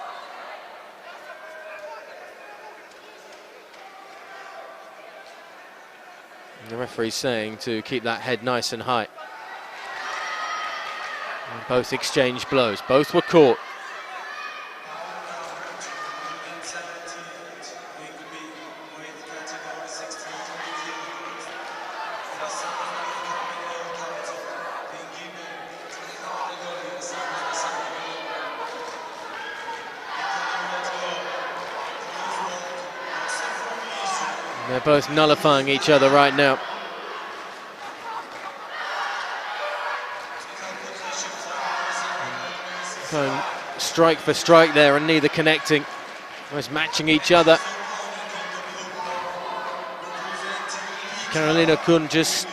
Speaker 2: And the referee's saying to keep that head nice and high. And both exchanged blows. Both were caught. They're both nullifying each other right now. Going strike for strike there and neither connecting. Almost matching each other. Karolina KUHN just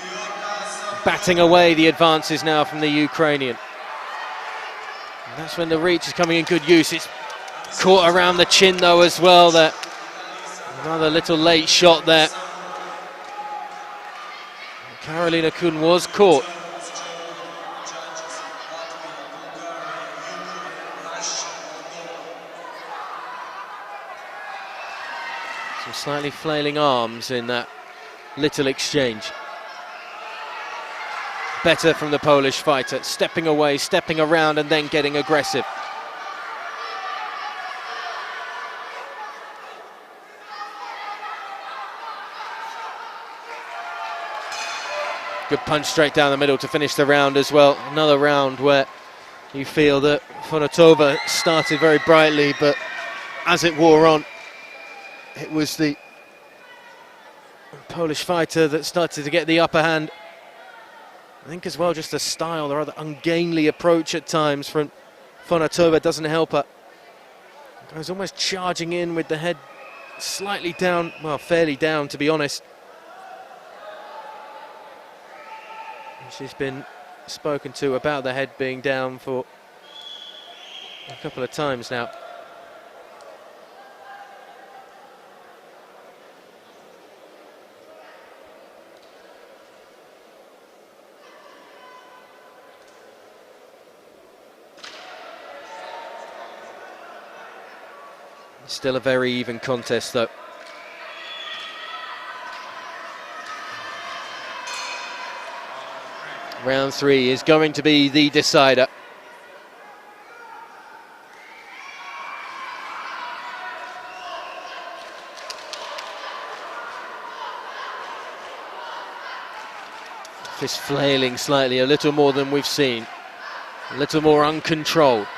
Speaker 2: batting away the advances now from the Ukrainian. And that's when the reach is coming in good use. It's caught around the chin though as well there. Another little late shot there. Karolina KUHN was caught. Some slightly flailing arms in that little exchange. Better from the Polish fighter, stepping away, stepping around and then getting aggressive. Good punch straight down the middle to finish the round as well. Another round where you feel that FONOTOVA started very brightly, but as it wore on, it was the Polish fighter that started to get the upper hand. I think as well just the style, the rather ungainly approach at times from FONOTOVA doesn't help her. Goes almost charging in with the head slightly down, well, fairly down, to be honest. She's been spoken to about the head being down for a couple of times now. Still a very even contest, though. Round 3 is going to be the decider. Fist flailing slightly, a little more than we've seen. A little more uncontrolled.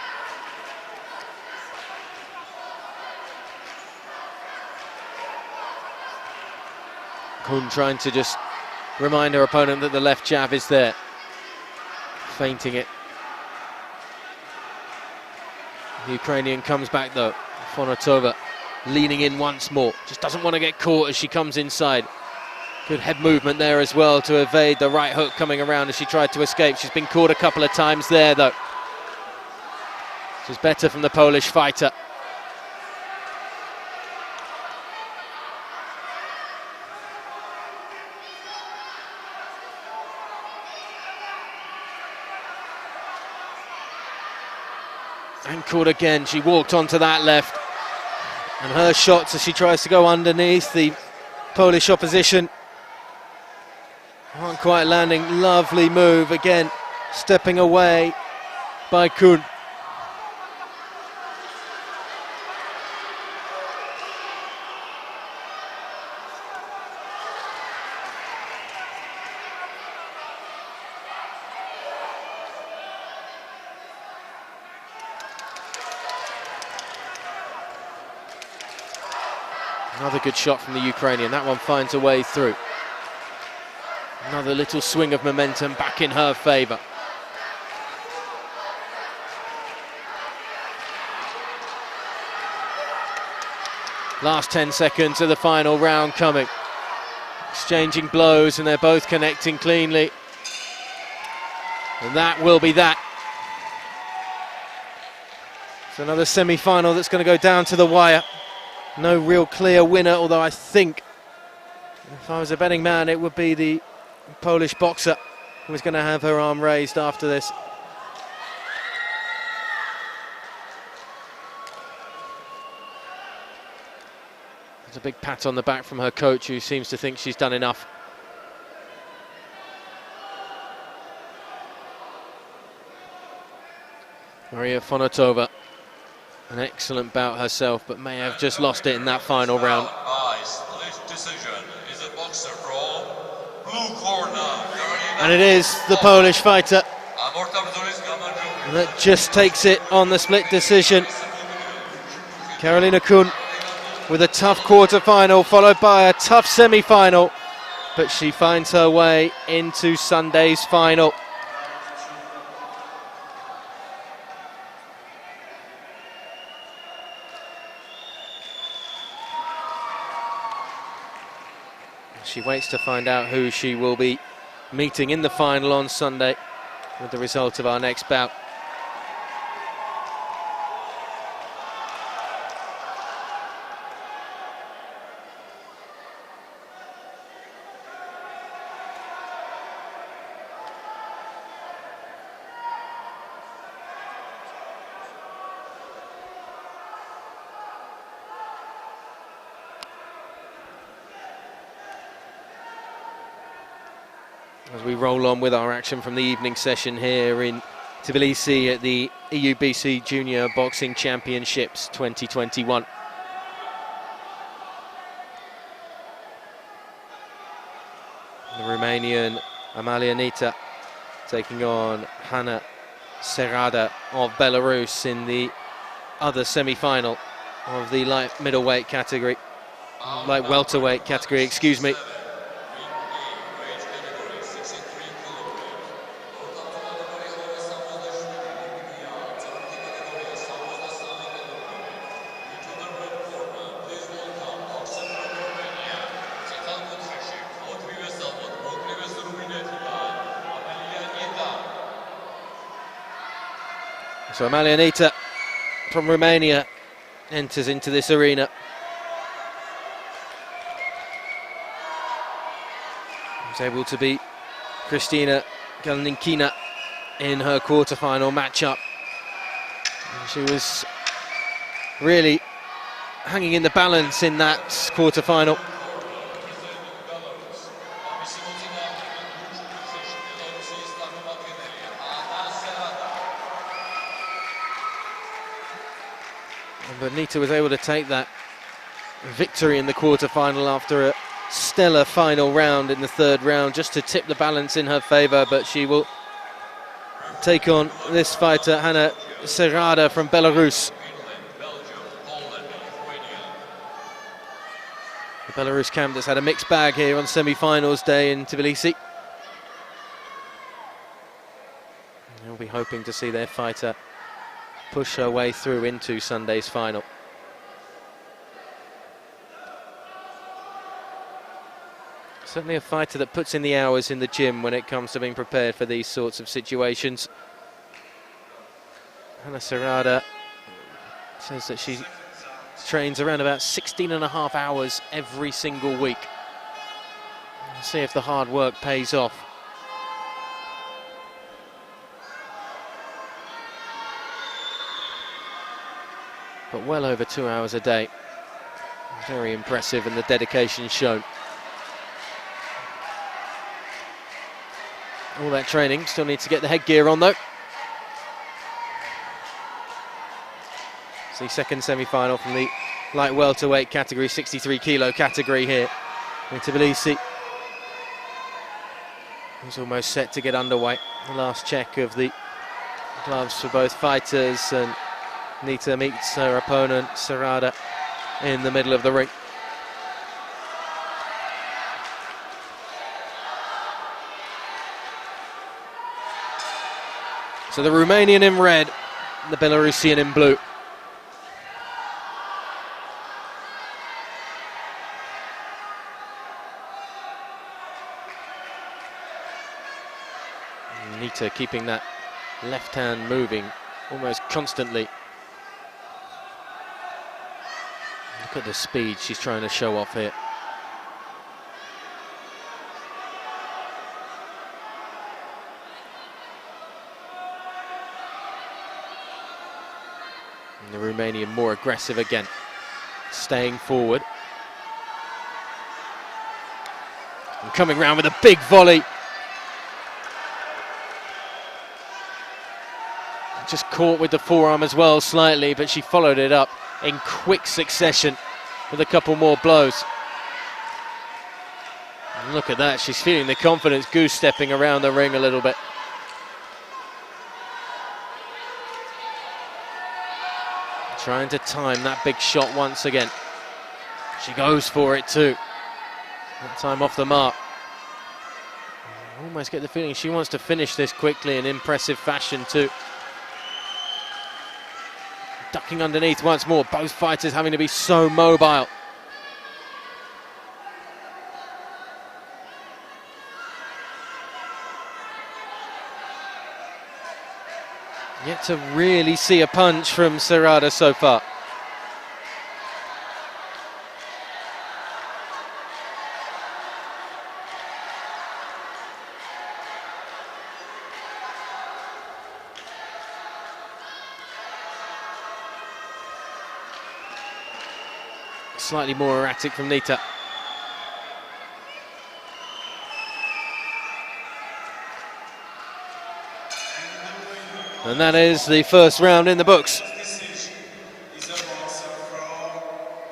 Speaker 2: KOON trying to just remind her opponent that the left jab is there. Feinting it. The Ukrainian comes back though. FONOTOVA leaning in once more. Just doesn't want to get caught as she comes inside. Good head movement there as well to evade the right hook coming around as she tried to escape. She's been caught a couple of times there though. This is better from the Polish fighter. And caught again. She walked onto that left. And her shots as she tries to go underneath the Polish opposition aren't quite landing. Lovely move again. Stepping away by KOON. Another good shot from the Ukrainian. That one finds a way through. Another little swing of momentum back in her favour. Last 10 seconds of the final round coming. Exchanging blows and they're both connecting cleanly. And that will be that. It's another semi-final that's going to go down to the wire. No real clear winner, although I think if I was a betting man, it would be the Polish boxer who was going to have her arm raised after this. There's a big pat on the back from her coach, who seems to think she's done enough. Maria FONOTOVA, an excellent bout herself, but may have just lost it in that final round. And it is the Polish fighter that just takes it on the split decision. Karolina KOON with a tough quarter-final, followed by a tough semi-final, but she finds her way into Sunday's final. She waits to find out who she will be meeting in the final on Sunday with the result of our next bout. As we roll on with our action from the evening session here in Tbilisi at the EUBC Junior Boxing Championships 2021. The Romanian Amalianita taking on Hanna Serada of Belarus in the other semi-final of the light middleweight category, light welterweight category, excuse me. So Amalianita from Romania enters into this arena. Was able to beat Kristina Galninkina in her quarter-final matchup. And she was really hanging in the balance in that quarter-final. But Nita was able to take that victory in the quarter-final after a stellar final round in the third round, just to tip the balance in her favour. But she will take on this fighter, Hanna Serrada from Belarus. The Belarus camp that's had a mixed bag here on semi-finals day in Tbilisi. They'll be hoping to see their fighter push her way through into Sunday's final. Certainly a fighter that puts in the hours in the gym when it comes to being prepared for these sorts of situations. Hanna Serrada says that she trains around about 16.5 hours every single week. We'll see if the hard work pays off. But well over 2 hours a day. Very impressive, and the dedication shown. All that training, still needs to get the headgear on though. It's the second semi-final from the light welterweight category, 63 kilo category here in Tbilisi. It's almost set to get underway. The last check of the gloves for both fighters, and Nita meets her opponent, Serrada, in the middle of the ring. So the Romanian in red, the Belarusian in blue. Nita keeping that left hand moving almost constantly. Look at the speed she's trying to show off here. And the Romanian more aggressive again, staying forward. And coming round with a big volley. Just caught with the forearm as well slightly, but she followed it up in quick succession with a couple more blows. And look at that, she's feeling the confidence, goose-stepping around the ring a little bit. Trying to time that big shot once again. She goes for it too. That time off the mark. I almost get the feeling she wants to finish this quickly in impressive fashion too. Ducking underneath once more, both fighters having to be so mobile. Yet to really see a punch from Serrada so far. Slightly more erratic from Nita. And that is the first round in the books.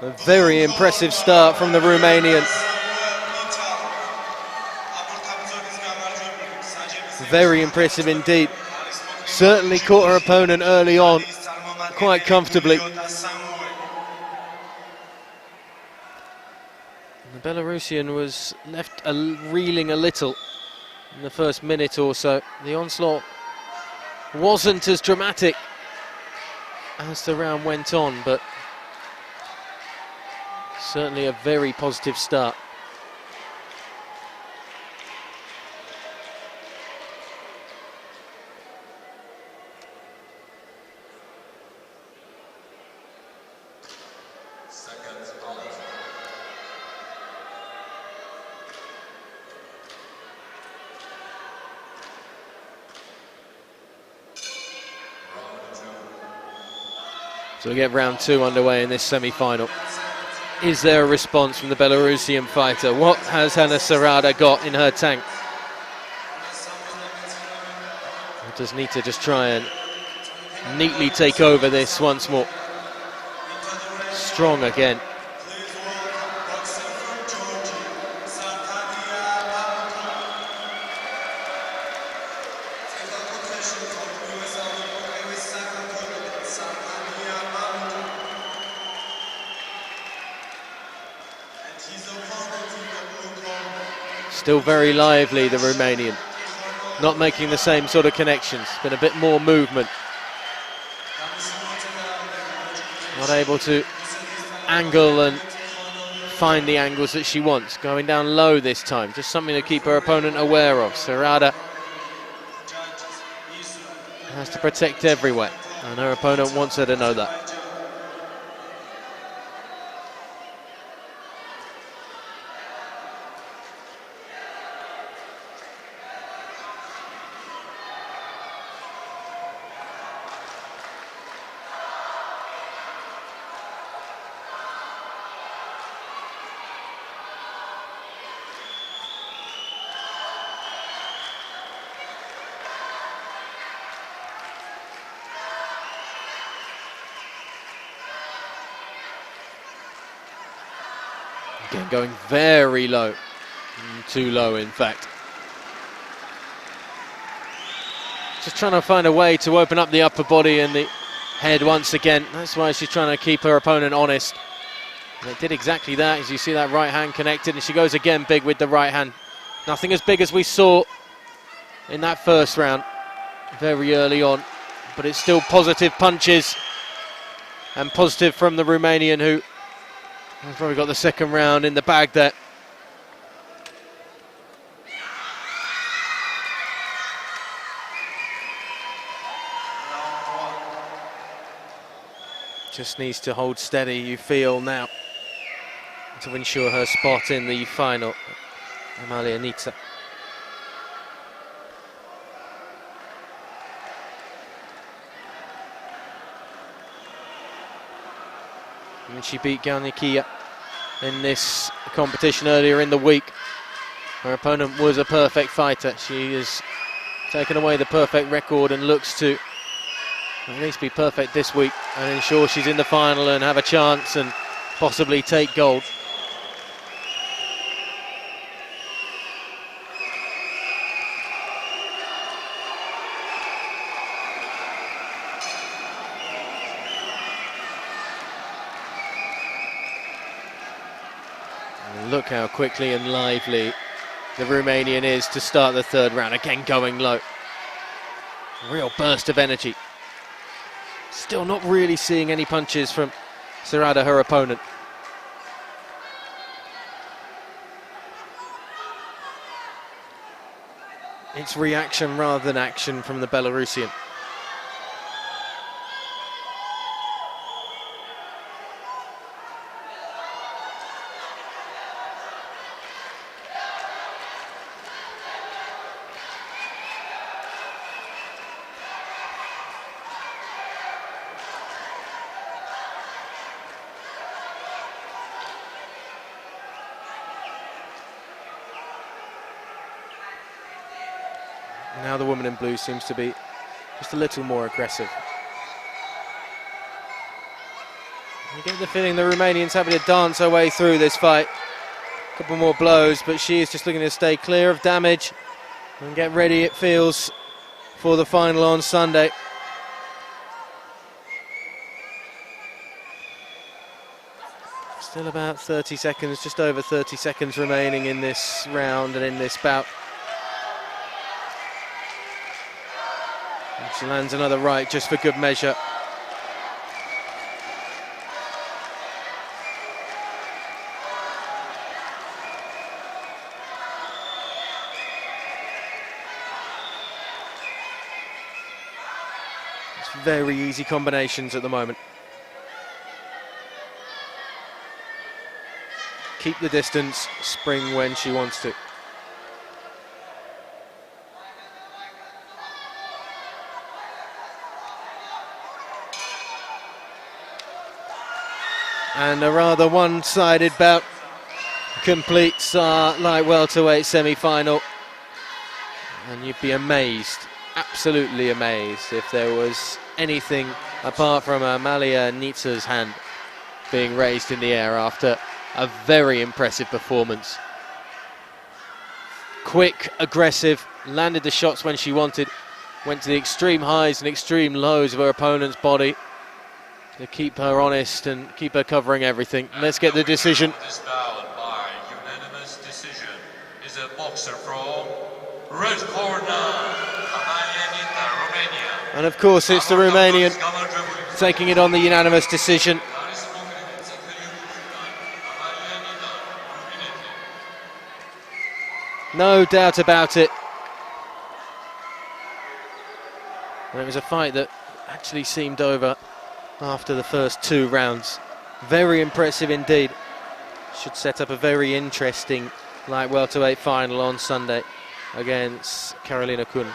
Speaker 2: A very impressive start from the Romanian. Very impressive indeed. Certainly caught her opponent early on quite comfortably. The Belarusian was left reeling a little in the first minute or so. The onslaught wasn't as dramatic as the round went on, but certainly a very positive start. So we get round 2 underway in this semi-final. Is there a response from the Belarusian fighter? What has Hana Sarada got in her tank? Or does Nita just try and neatly take over this once more? Strong again. Still very lively, the Romanian. Not making the same sort of connections. Been a bit more movement. Not able to angle and find the angles that she wants. Going down low this time. Just something to keep her opponent aware of. Sarada has to protect everywhere. And her opponent wants her to know that. Again, going very low. Too low, in fact. Just trying to find a way to open up the upper body and the head once again. That's why she's trying to keep her opponent honest. And it did exactly that, as you see that right hand connected, and she goes again big with the right hand. Nothing as big as we saw in that first round, very early on. But it's still positive punches, and positive from the Romanian, who has probably got the second round in the bag there. Just needs to hold steady, you feel now, to ensure her spot in the final. Amalia Nitsa. And she beat Galnikia in this competition earlier in the week. Her opponent was a perfect fighter. She has taken away the perfect record and looks to at least be perfect this week and ensure she's in the final and have a chance and possibly take gold. And look how quickly and lively the Romanian is to start the third round. Again going low. A real burst of energy. Still not really seeing any punches from Sarada, her opponent. It's reaction rather than action from the Belarusian. Now the woman in blue seems to be just a little more aggressive. You get the feeling the Romanian's having to dance her way through this fight. A couple more blows, but she is just looking to stay clear of damage and get ready, it feels, for the final on Sunday. Still about 30 seconds, just over 30 seconds remaining in this round and in this bout. And she lands another right just for good measure. It's very easy combinations at the moment. Keep the distance, spring when she wants to. And a rather one-sided bout completes our light welterweight semi-final. And you'd be amazed, absolutely amazed, if there was anything apart from Amalia Nitsa's hand being raised in the air after a very impressive performance. Quick, aggressive, landed the shots when she wanted, went to the extreme highs and extreme lows of her opponent's body to keep her honest and keep her covering everything. Let's get the decision.
Speaker 1: This bout by unanimous decision is a boxer from red corner, Romania.
Speaker 2: And of course it's the Romanian taking it on the unanimous decision. No doubt about it. And it was a fight that actually seemed over after the first 2 rounds. Very impressive indeed. Should set up a very interesting light welterweight final on Sunday against Karolina KOON.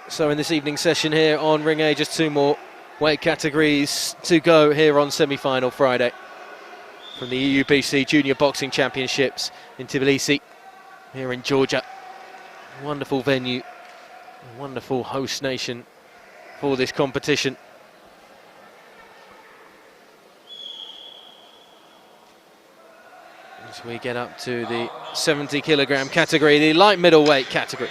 Speaker 2: So in this evening's session here on Ring A, just 2 more weight categories to go here on semi-final Friday from the EUBC Junior Boxing Championships in Tbilisi here in Georgia. Wonderful venue, a wonderful host nation for this competition. As we get up to the 70 kilogram category, the light middleweight category.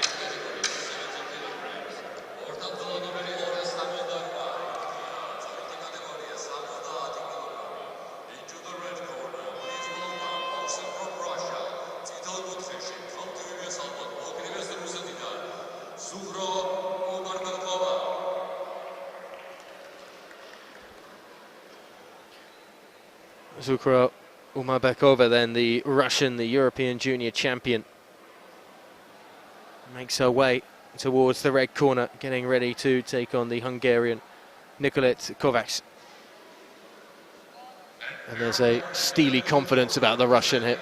Speaker 2: Zukra Umabekova, then the Russian, the European junior champion, makes her way towards the red corner, getting ready to take on the Hungarian Nicolette Kovacs. And there's a steely confidence about the Russian here.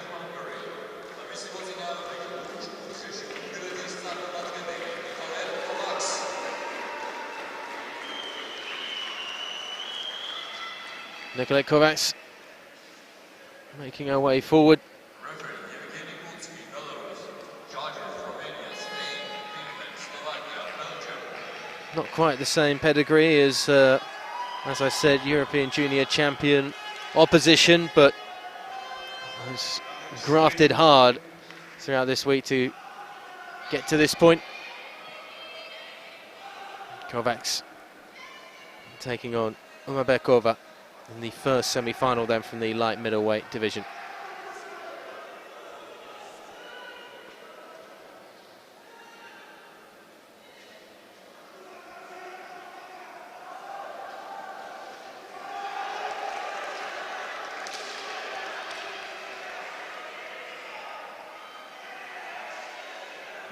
Speaker 2: Nicolette Kovacs making her way forward. Not quite the same pedigree as I said, European junior champion opposition, but has grafted hard throughout this week to get to this point. Kovacs taking on Umabekova in the first semi-final then from the light middleweight division.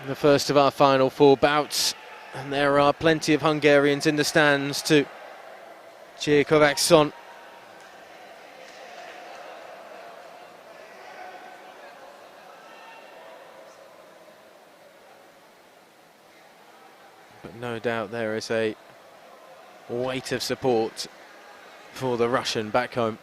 Speaker 2: The first of our final 4 bouts, and there are plenty of Hungarians in the stands to cheer Kovacs on. But no doubt there is a weight of support for the Russian back home.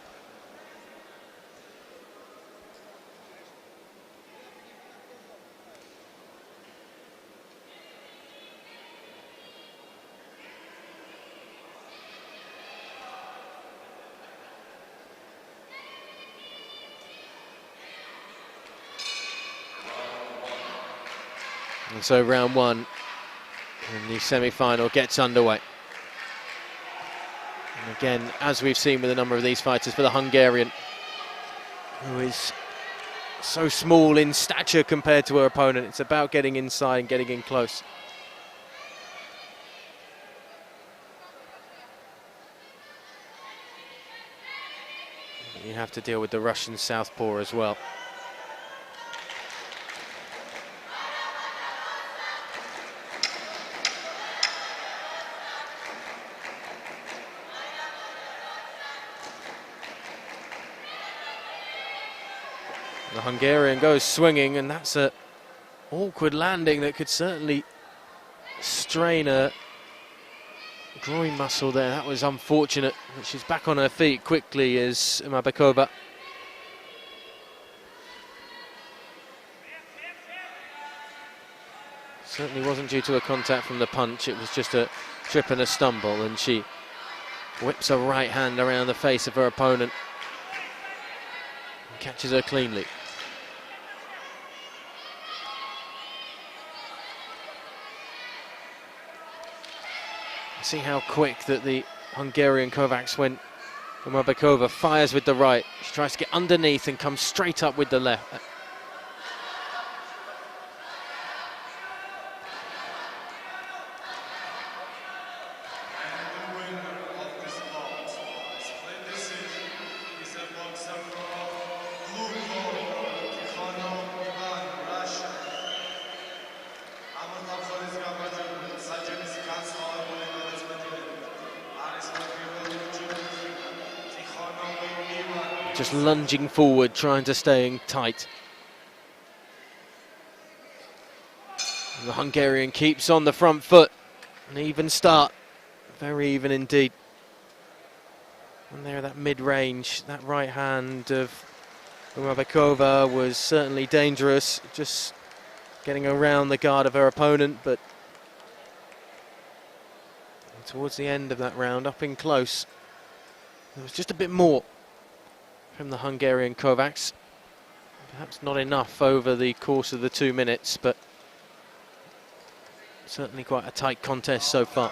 Speaker 2: And so round 1 and the semi-final gets underway. And again, as we've seen with a number of these fighters, for the Hungarian, who is so small in stature compared to her opponent, it's about getting inside and getting in close. You have to deal with the Russian southpaw as well. Hungarian goes swinging, and that's a awkward landing that could certainly strain a groin muscle there. That was unfortunate, but she's back on her feet quickly as Mabekova. Certainly wasn't due to a contact from the punch, it was just a trip and a stumble, and she whips her right hand around the face of her opponent and catches her cleanly. See how quick that the Hungarian Kovacs went. Mabekova fires with the right. She tries to get underneath and comes straight up with the left. Just lunging forward, trying to stay tight. And the Hungarian keeps on the front foot. An even start, very even indeed. And there, that mid-range, that right hand of Mabekova was certainly dangerous, just getting around the guard of her opponent, but towards the end of that round, up in close, there was just a bit more from the Hungarian Kovacs. Perhaps not enough over the course of the 2 minutes, but certainly quite a tight contest so far.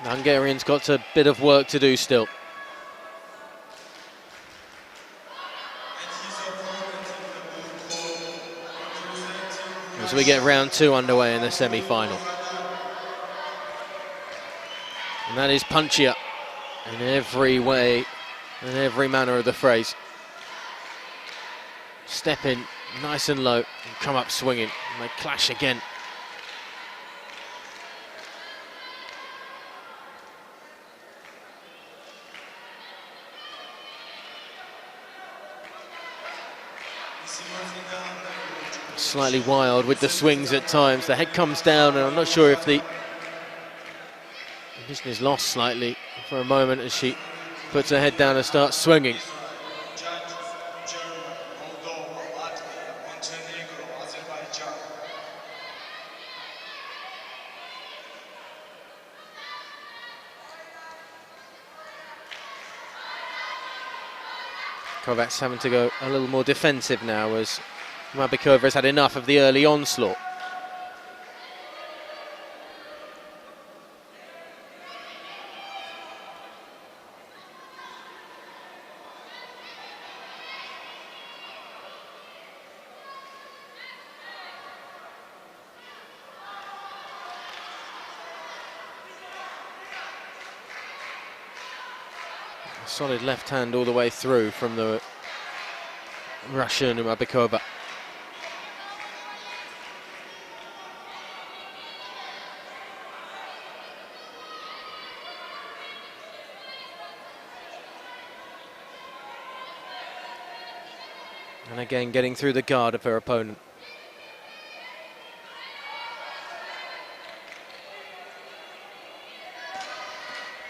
Speaker 2: The Hungarian's got a bit of work to do still. As we get round 2 underway in the semi-final. And that is punchier in every way, in every manner of the phrase. Step in nice and low and come up swinging, and they clash again. Slightly wild with the swings at times. The head comes down, and I'm not sure if the vision is lost slightly for a moment as she puts her head down and starts swinging. Kovacs having to go a little more defensive now as Mabekova has had enough of the early onslaught. A solid left hand all the way through from the Russian Mabekova. And again, getting through the guard of her opponent.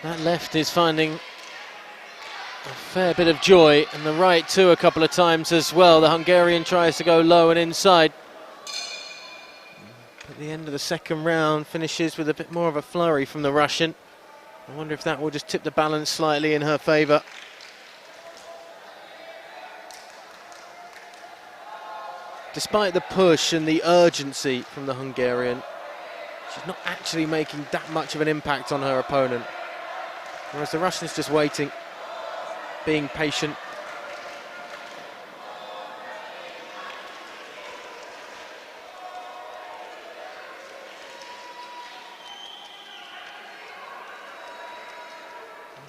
Speaker 2: That left is finding a fair bit of joy, and the right too a couple of times as well. The Hungarian tries to go low and inside. At the end of the second round, finishes with a bit more of a flurry from the Russian. I wonder if that will just tip the balance slightly in her favour. Despite the push and the urgency from the Hungarian, she's not actually making that much of an impact on her opponent. Whereas the Russian's just waiting, being patient.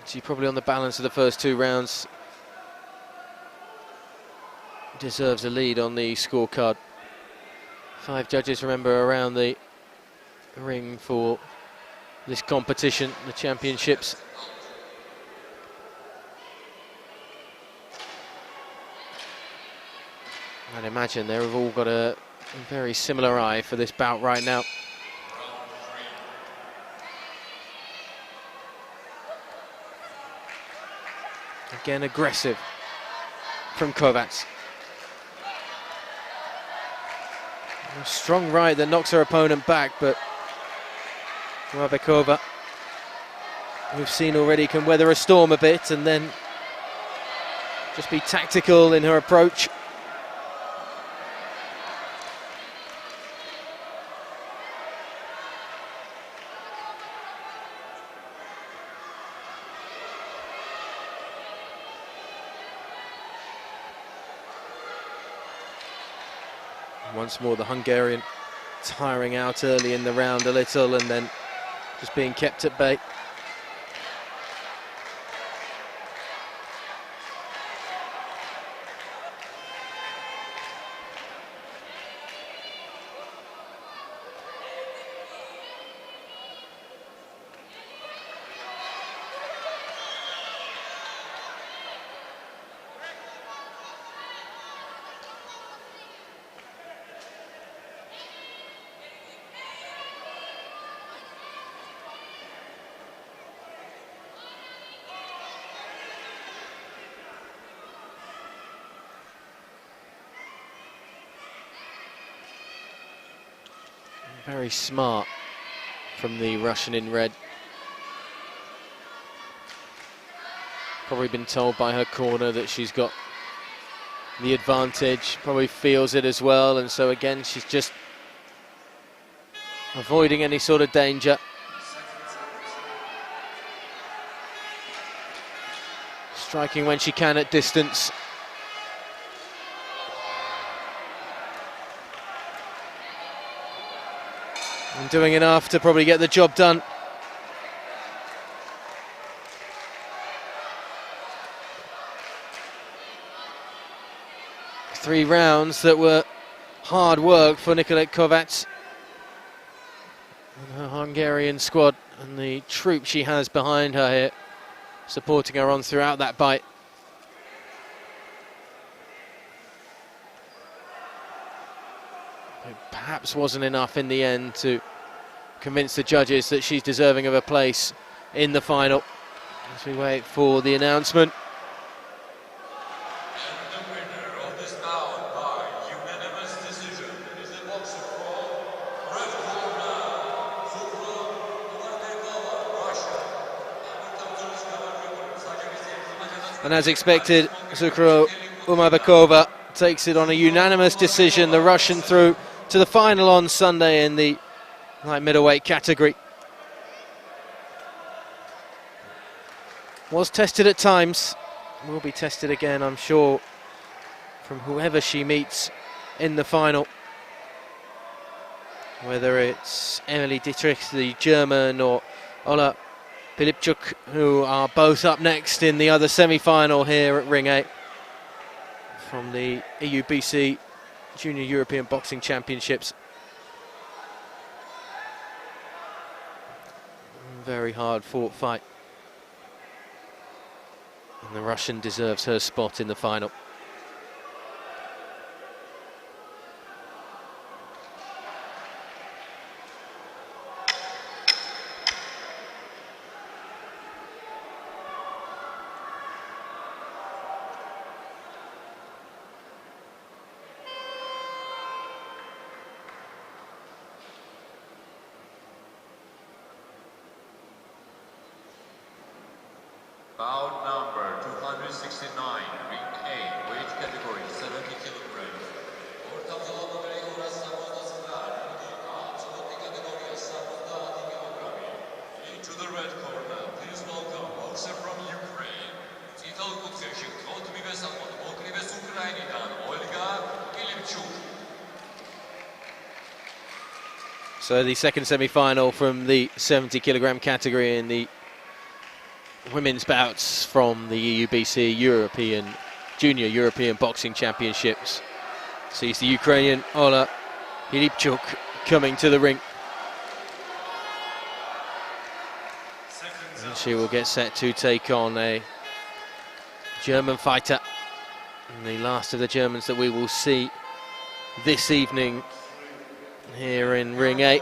Speaker 2: She probably on the balance of the first 2 rounds deserves a lead on the scorecard. 5 judges, remember, around the ring for this competition, the championships. I'd imagine they've all got a very similar eye for this bout right now. Again, aggressive from Kovacs. A strong right that knocks her opponent back, but Rabakova, we've seen already, can weather a storm a bit and then just be tactical in her approach. Once more, the Hungarian tiring out early in the round a little and then just being kept at bay. Very smart from the Russian in red. Probably been told by her corner that she's got the advantage, probably feels it as well, and so again she's just avoiding any sort of danger. Striking when she can at distance. And doing enough to probably get the job done. Three rounds that were hard work for Nicolette Kovacs and her Hungarian squad and the troop she has behind her here, supporting her on throughout that bite. It perhaps wasn't enough in the end to convince the judges that she's deserving of a place in the final. As we wait for the announcement.
Speaker 1: And the winner of this bout by unanimous decision is the boxer from red corner, Russia.
Speaker 2: And as expected, Zukro Umabakova takes it on a unanimous decision, the Russian through to the final on Sunday in the light middleweight category. Was tested at times, will be tested again, I'm sure, from whoever she meets in the final. Whether it's Emily Dietrich, the German, or Ola Pilipchuk, who are both up next in the other semi-final here at Ring 8 from the EUBC Junior European Boxing Championships. Very hard fought fight. And the Russian deserves her spot in the final.
Speaker 1: Bout number 269, ring A, weight category 70 kilograms. Into the red corner, please welcome boxer from Ukraine. Title boxership
Speaker 2: So the second semi-final from the 70 kilogram category in the women's bouts from the EUBC Junior European Boxing Championships. Sees the Ukrainian Ola Filipchuk coming to the ring. And she will get set to take on a German fighter. And the last of the Germans that we will see this evening here in Ring A.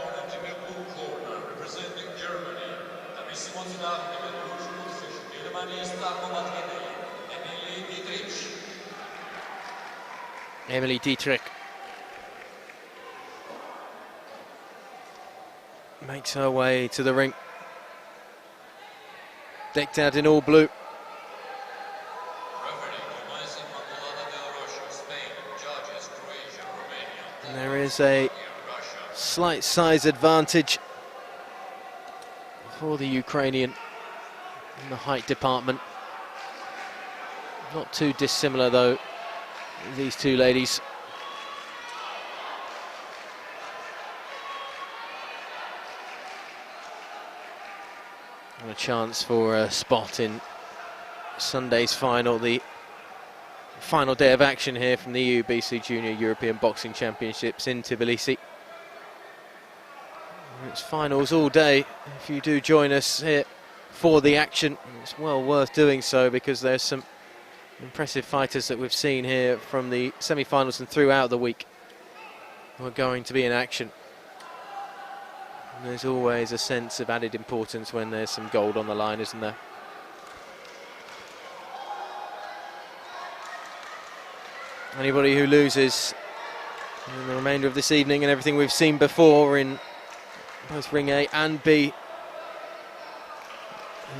Speaker 2: Emily Dietrich makes her way to the ring, decked out in all blue. And there is a slight size advantage for the Ukrainian in the height department. Not too dissimilar though, these two ladies. And a chance for a spot in Sunday's final, the final day of action here from the EUBC Junior European Boxing Championships in Tbilisi. It's finals all day. If you do join us here for the action, it's well worth doing so, because there's some impressive fighters that we've seen here from the semi-finals and throughout the week who are going to be in action. And there's always a sense of added importance when there's some gold on the line, isn't there? Anybody who loses in the remainder of this evening and everything we've seen before in both Ring A and B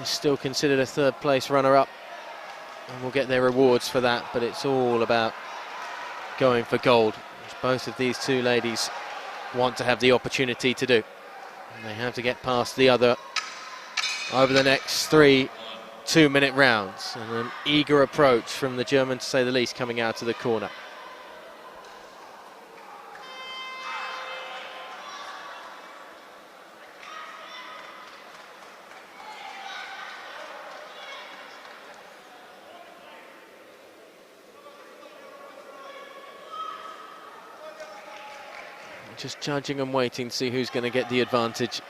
Speaker 2: is still considered a third place runner-up, and will get their rewards for that, but it's all about going for gold, which both of these two ladies want to have the opportunity to do. And they have to get past the other over the next 3 2-minute rounds. And an eager approach from the German, to say the least, coming out to the corner. Just judging and waiting to see who's going to get the advantage.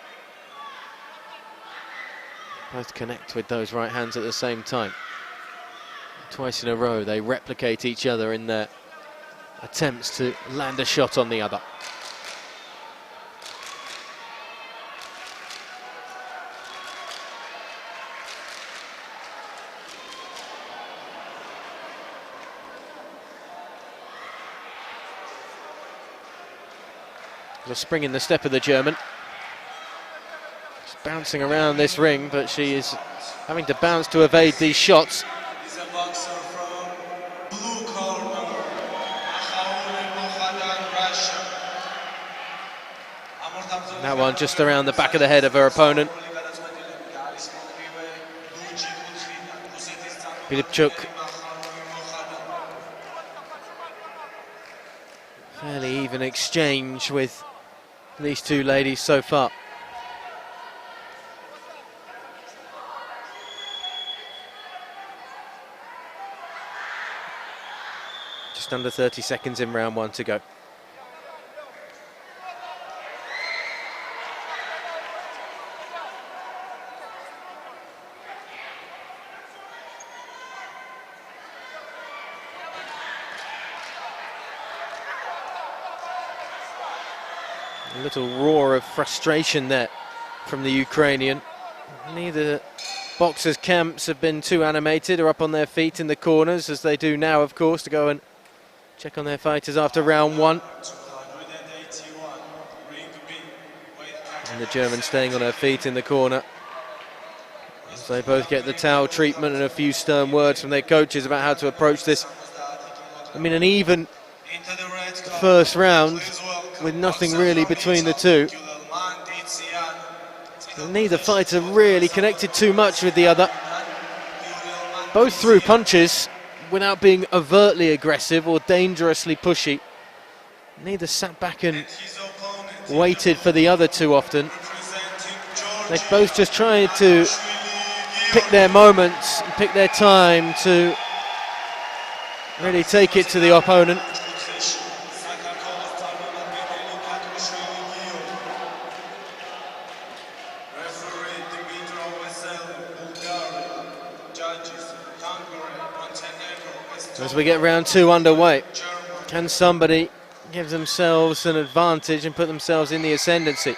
Speaker 2: Both connect with those right hands at the same time. Twice in a row they replicate each other in their attempts to land a shot on the other. A spring in the step of the German. She's bouncing around this ring, but she is having to bounce to evade these shots. That one just around the back of the head of her opponent. Filipchuk. Fairly even exchange with these two ladies so far. Just under 30 seconds in round one to go. A little roar of frustration there from the Ukrainian. Neither boxers' camps have been too animated or up on their feet in the corners, as they do now, of course, to go and check on their fighters after round one. And the German staying on her feet in the corner, as they both get the towel treatment and a few stern words from their coaches about how to approach this. I mean, an even first round with nothing really between the two. Neither fighter really connected too much with the other. Both threw punches without being overtly aggressive or dangerously pushy. Neither sat back and waited for the other too often. They both just tried to pick their moments, and pick their time to really take it to the opponent. As we get round 2 underway, can somebody give themselves an advantage and put themselves in the ascendancy?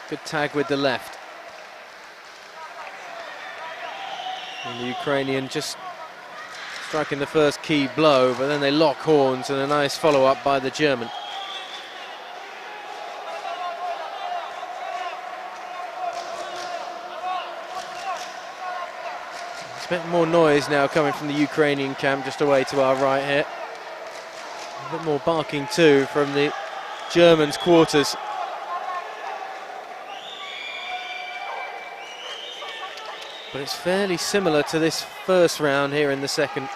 Speaker 2: Good tag with the left. And the Ukrainian just striking the first key blow, but then they lock horns and a nice follow-up by the German. There's a bit more noise now coming from the Ukrainian camp just away to our right here. A bit more barking too from the Germans' quarters. But it's fairly similar to this first round here in the second.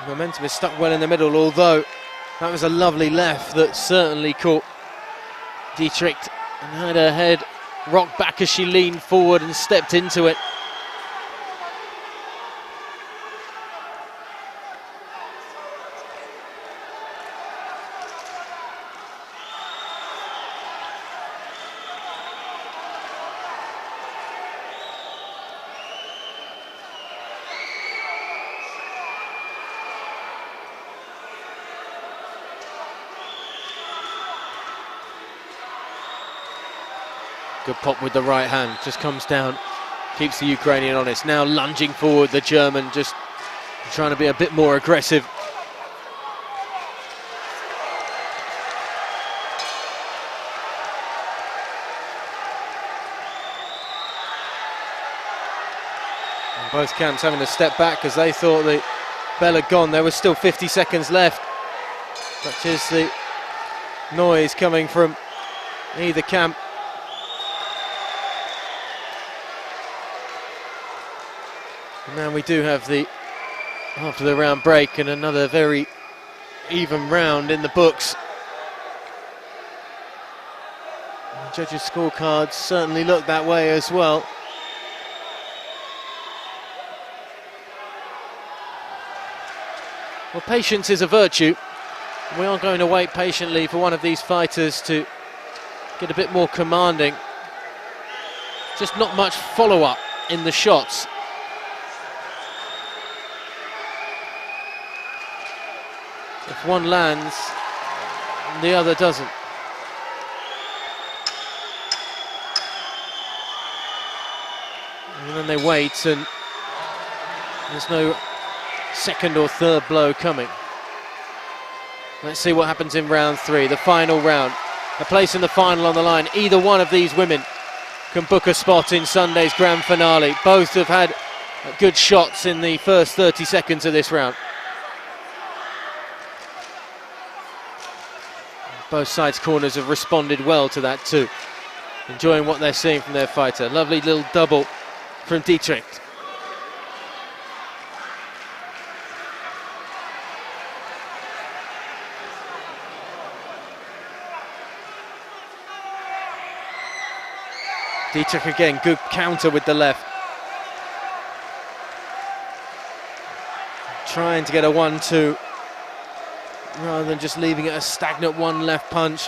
Speaker 2: Momentum is stuck well in the middle, although that was a lovely left that certainly caught Dietrich and had her head rocked back as she leaned forward and stepped into it. Good pop with the right hand, just comes down, keeps the Ukrainian honest. Now lunging forward, the German just trying to be a bit more aggressive. And both camps having to step back because they thought the bell had gone. There was still 50 seconds left. Such is the noise coming from either camp. And now we do have the, after the round break, and another very even round in the books. The judges' scorecards certainly look that way as well. Well, patience is a virtue. We are going to wait patiently for one of these fighters to get a bit more commanding. Just not much follow-up in the shots. If one lands, the other doesn't. And then they wait, and there's no second or third blow coming. Let's see what happens in round 3, the final round. A place in the final on the line. Either one of these women can book a spot in Sunday's grand finale. Both have had good shots in the first 30 seconds of this round. Both sides' corners have responded well to that too. Enjoying what they're seeing from their fighter. Lovely little double from Dietrich. Dietrich again, good counter with the left. Trying to get a 1-2 rather than just leaving it a stagnant one left punch.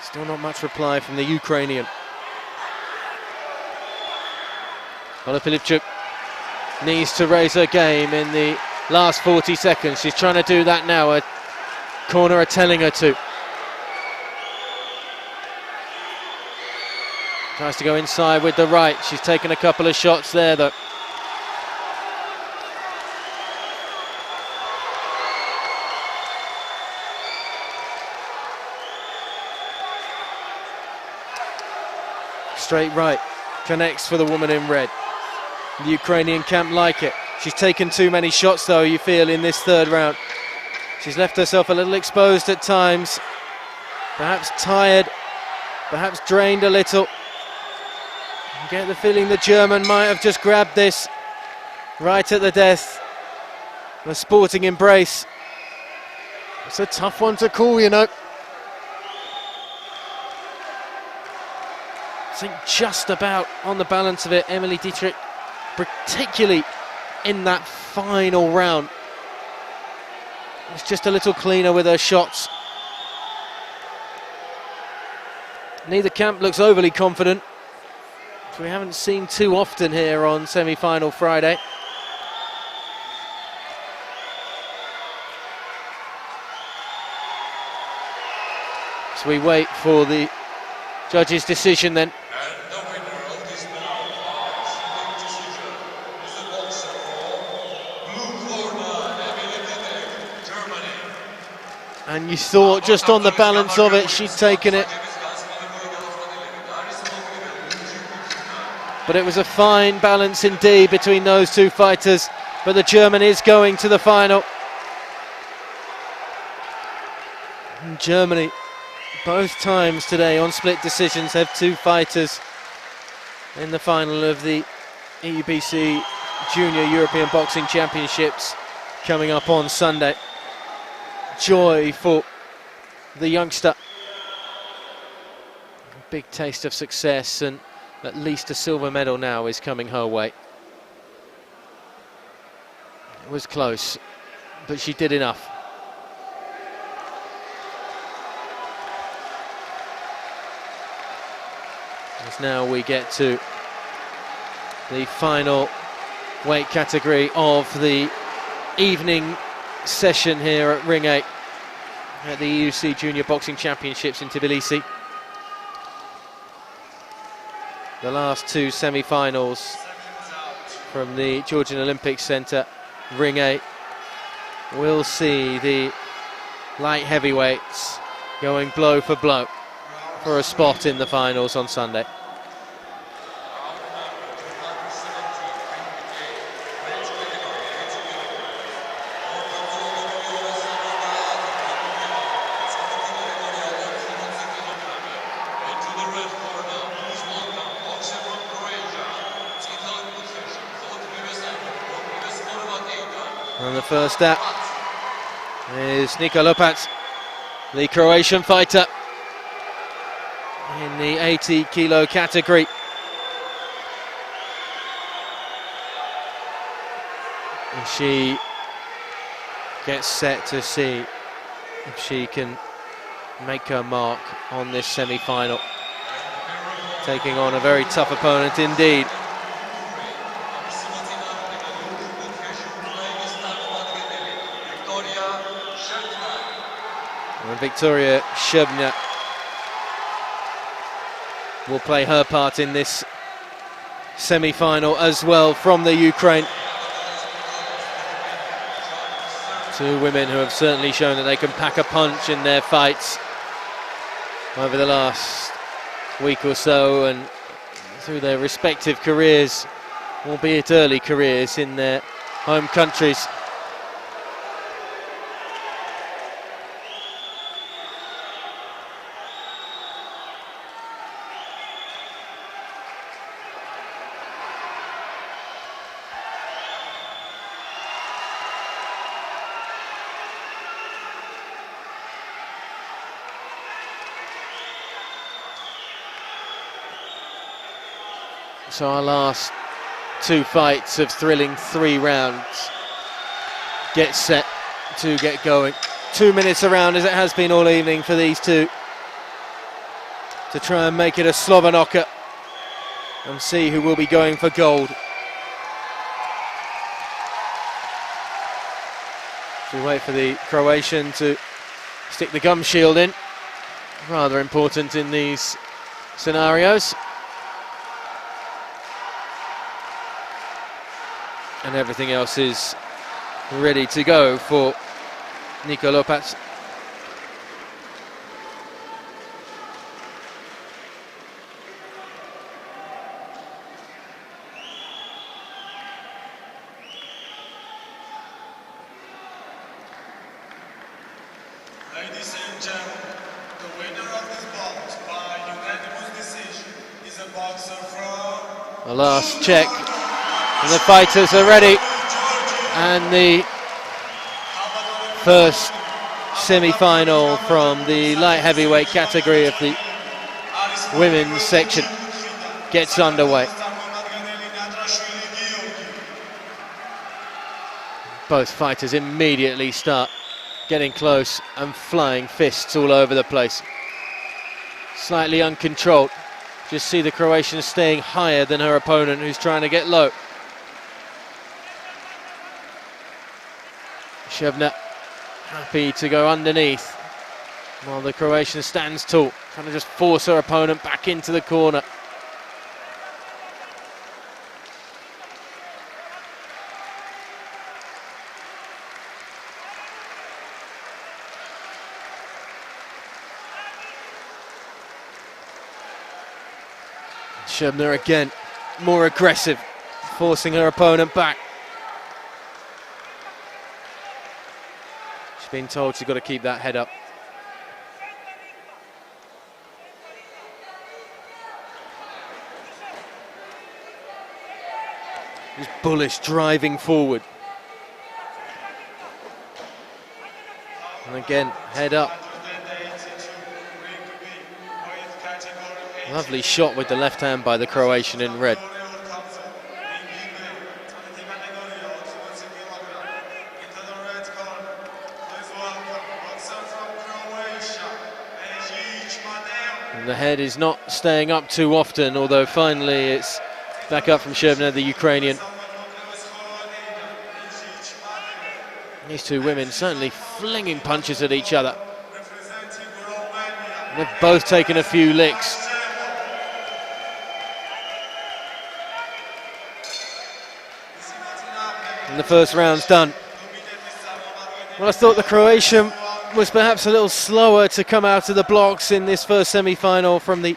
Speaker 2: Still not much reply from the Ukrainian. Ola Filipchuk needs to raise her game in the last 40 seconds. She's trying to do that now. Her corner are telling her to. Tries to go inside with the right. She's taken a couple of shots there though. Straight right, connects for the woman in red. The Ukrainian camp like it. She's taken too many shots though, you feel, in this third round. She's left herself a little exposed at times. Perhaps tired, perhaps drained a little. I get the feeling the German might have just grabbed this right at the death. A sporting embrace. It's a tough one to call, you know. I think just about on the balance of it, Emily Dietrich, particularly in that final round, was just a little cleaner with her shots. Neither camp looks overly confident, which we haven't seen too often here on semi-final Friday. So we wait for the judges' decision then.
Speaker 1: And the winner of this bout by split decision is the boxer from blue corner, MILETIC, Germany.
Speaker 2: And you thought just on the balance of it, she'd taken it. But it was a fine balance indeed between those two fighters. But the German is going to the final. And Germany, both times today on split decisions, have two fighters in the final of the EUBC Junior European Boxing Championships coming up on Sunday. Joy for the youngster. A big taste of success, and at least a silver medal now is coming her way. It was close, but she did enough. As now we get to the final weight category of the evening session here at Ring 8 at the EUBC Junior Boxing Championships in Tbilisi. The last two semi-finals from the Georgian Olympic Centre, Ring 8, will see the light heavyweights going blow for blow for a spot in the finals on Sunday. And the first up is Niko Lopac, the Croatian fighter in the 80 kilo category. And she gets set to see if she can make her mark on this semi-final, taking on a very tough opponent indeed. And Viktoria Shubna will play her part in this semi-final as well from the Ukraine. Two women who have certainly shown that they can pack a punch in their fights over the last week or so and through their respective careers, albeit early careers in their home countries. So our last two fights of thrilling 3 rounds get set to get going. 2 minutes around, as it has been all evening for these two, to try and make it a slobber knocker and see who will be going for gold. We wait for the Croatian to stick the gum shield in, rather important in these scenarios. And everything else is ready to go for Niko Lopac.
Speaker 3: Ladies and gentlemen, the winner of this bout by unanimous decision is a boxer from
Speaker 2: The last check, and the fighters are ready. And the first semi-final from the light heavyweight category of the women's section gets underway. Both fighters immediately start getting close and flying fists all over the place. Slightly uncontrolled. Just see the Croatian staying higher than her opponent, who's trying to get low. Shevna happy to go underneath while the Croatian stands tall, trying to just force her opponent back into the corner. Shevna again, more aggressive, forcing her opponent back. She's been told she's got to keep that head up. Just bullish, driving forward. And again, head up. Lovely shot with the left hand by the Croatian in red. And the head is not staying up too often, although finally it's back up from Shevna, the Ukrainian. These two women certainly flinging punches at each other. They've both taken a few licks. And the first round's done. Well, I thought the Croatian was perhaps a little slower to come out of the blocks in this first semi-final from the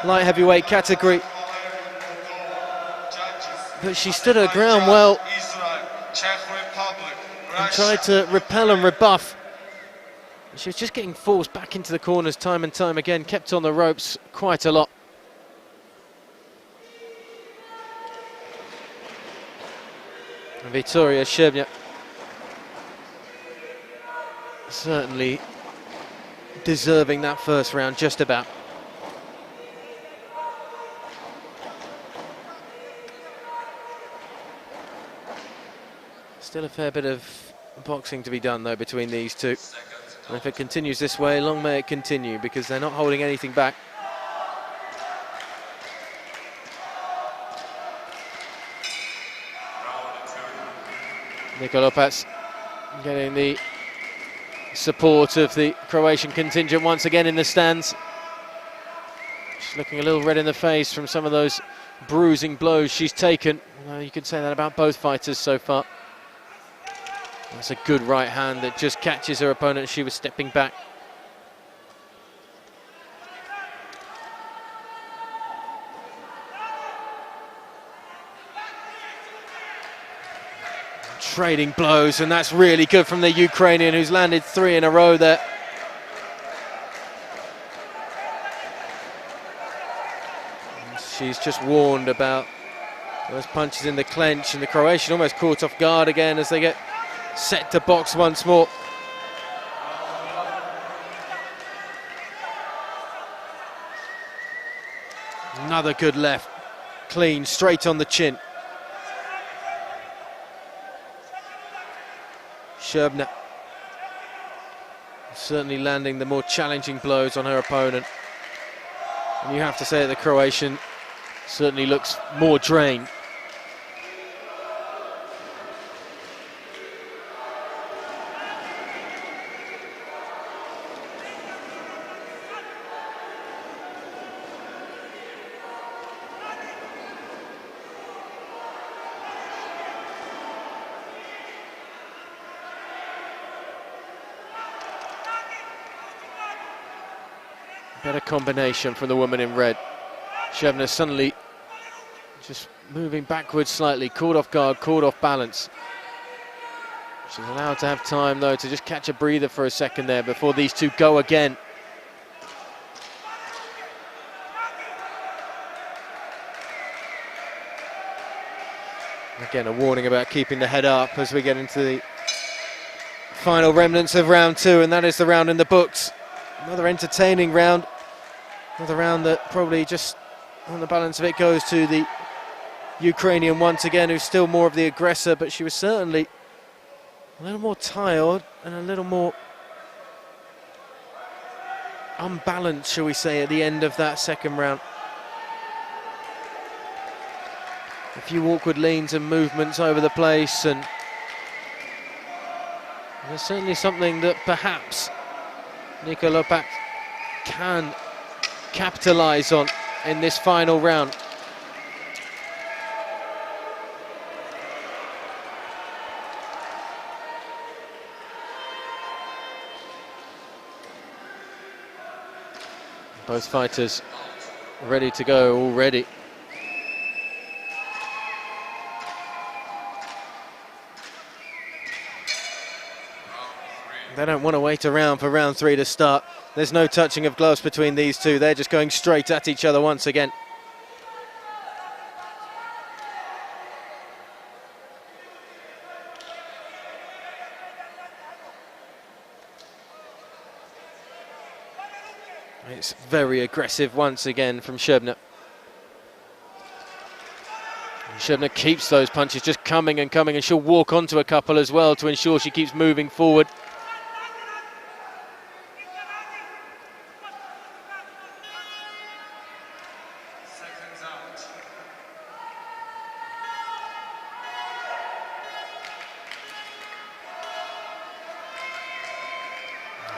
Speaker 2: light heavyweight category. But she stood her ground well and tried to repel and rebuff. She was just getting forced back into the corners time and time again, kept on the ropes quite a lot. And Viktoria Shevna certainly deserving that first round, just about. Still a fair bit of boxing to be done though between these two. And if it continues this way, long may it continue, because they're not holding anything back. Niko Lopez getting the support of the Croatian contingent once again in the stands. She's looking a little red in the face from some of those bruising blows she's taken. Well, you could say that about both fighters so far. That's a good right hand that just catches her opponent as she was stepping back. Trading blows, and that's really good from the Ukrainian, who's landed 3 in a row there. And she's just warned about those punches in the clench, and the Croatian almost caught off guard again as they get set to box once more. Another good left, clean, straight on the chin. Shevna certainly landing the more challenging blows on her opponent. And you have to say that the Croatian certainly looks more drained. Better combination from the woman in red. Shevna suddenly just moving backwards slightly, caught off guard, caught off balance. She's allowed to have time, though, to just catch a breather for a second there before these two go again. Again, a warning about keeping the head up as we get into the final remnants of round two, and that is the round in the books. Another entertaining round. Another round that probably just on the balance of it goes to the Ukrainian once again, who's still more of the aggressor, but she was certainly a little more tired and a little more unbalanced, shall we say, at the end of that second round. A few awkward leans and movements over the place, and there's certainly something that perhaps Nika Lopak can capitalise on in this final round. Both fighters ready to go already. They don't want to wait around for round three to start. There's no touching of gloves between these two. They're just going straight at each other once again. It's very aggressive once again from Shebna. Shebna keeps those punches just coming and coming, and she'll walk onto a couple as well to ensure she keeps moving forward.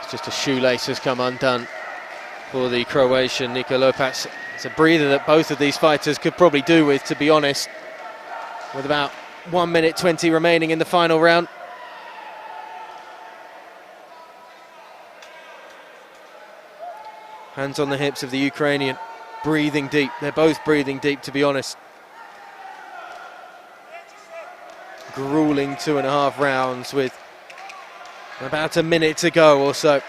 Speaker 2: It's just a shoelace has come undone for the Croatian Nika Lopak. It's a breather that both of these fighters could probably do with, to be honest, with about 1 minute 20 remaining in the final round. Hands on the hips of the Ukrainian, breathing deep. They're both breathing deep, to be honest. Grueling 2.5 rounds with about a minute to go or so.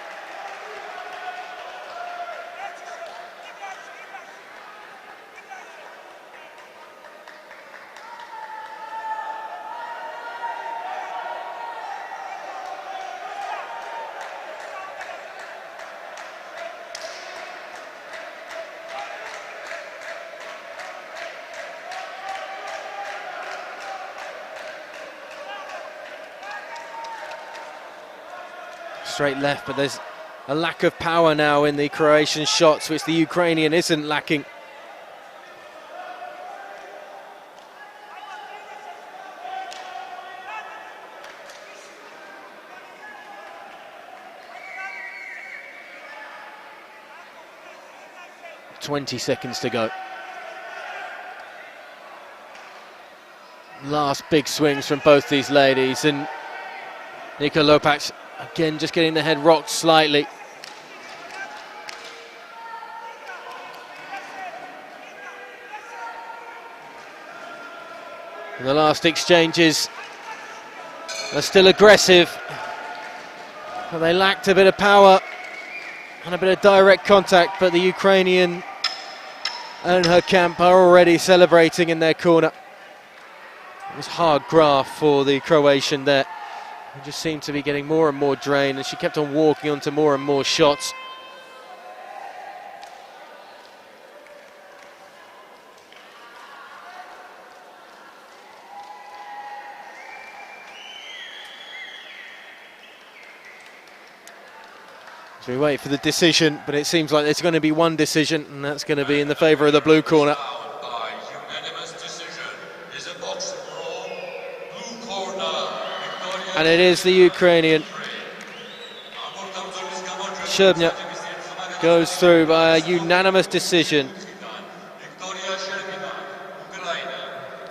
Speaker 2: Straight left, but there's a lack of power now in the Croatian shots, which the Ukrainian isn't lacking. "20 seconds to go. Last big swings from both these ladies, and Nika Lopak again just getting the head rocked slightly. And the last exchanges are still aggressive, but they lacked a bit of power and a bit of direct contact, but the Ukrainian and her camp are already celebrating in their corner. It was hard graft for the Croatian there. He just seemed to be getting more and more drained, and she kept on walking onto more and more shots. So we wait for the decision, but it seems like there's going to be one decision, and that's going to be in the favour of the blue corner. And it is the Ukrainian. Shebna goes through by a unanimous decision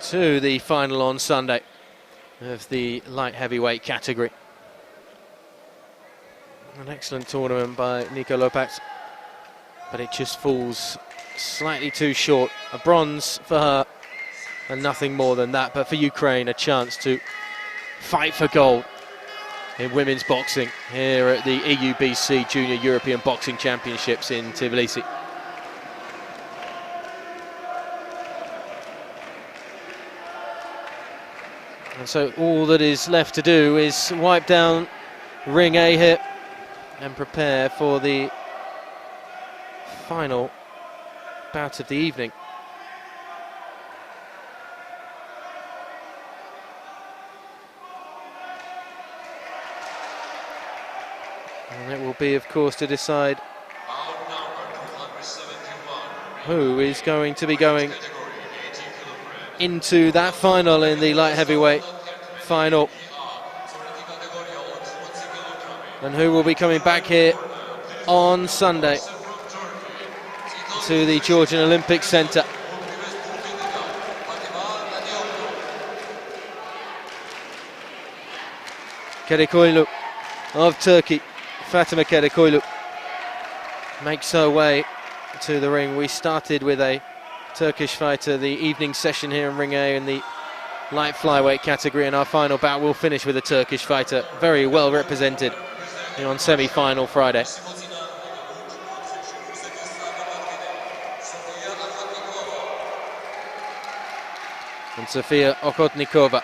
Speaker 2: to the final on Sunday of the light heavyweight category. An excellent tournament by Nika Lopak, but it just falls slightly too short. A bronze for her and nothing more than that, but for Ukraine a chance to fight for gold in women's boxing here at the EUBC Junior European Boxing Championships in Tbilisi. And so all that is left to do is wipe down ring A here and prepare for the final bout of the evening. And it will be, of course, to decide who is going to be going into that final in the light heavyweight final, and who will be coming back here on Sunday to the Georgian Olympic Centre. Kerikoğlu of Turkey, Fatima Kerikoğlu, makes her way to the ring. We started with a Turkish fighter, the evening session here in Ring A in the light flyweight category, and our final bout will finish with a Turkish fighter, very well represented on semi-final Friday. And Sofia Okhotnikova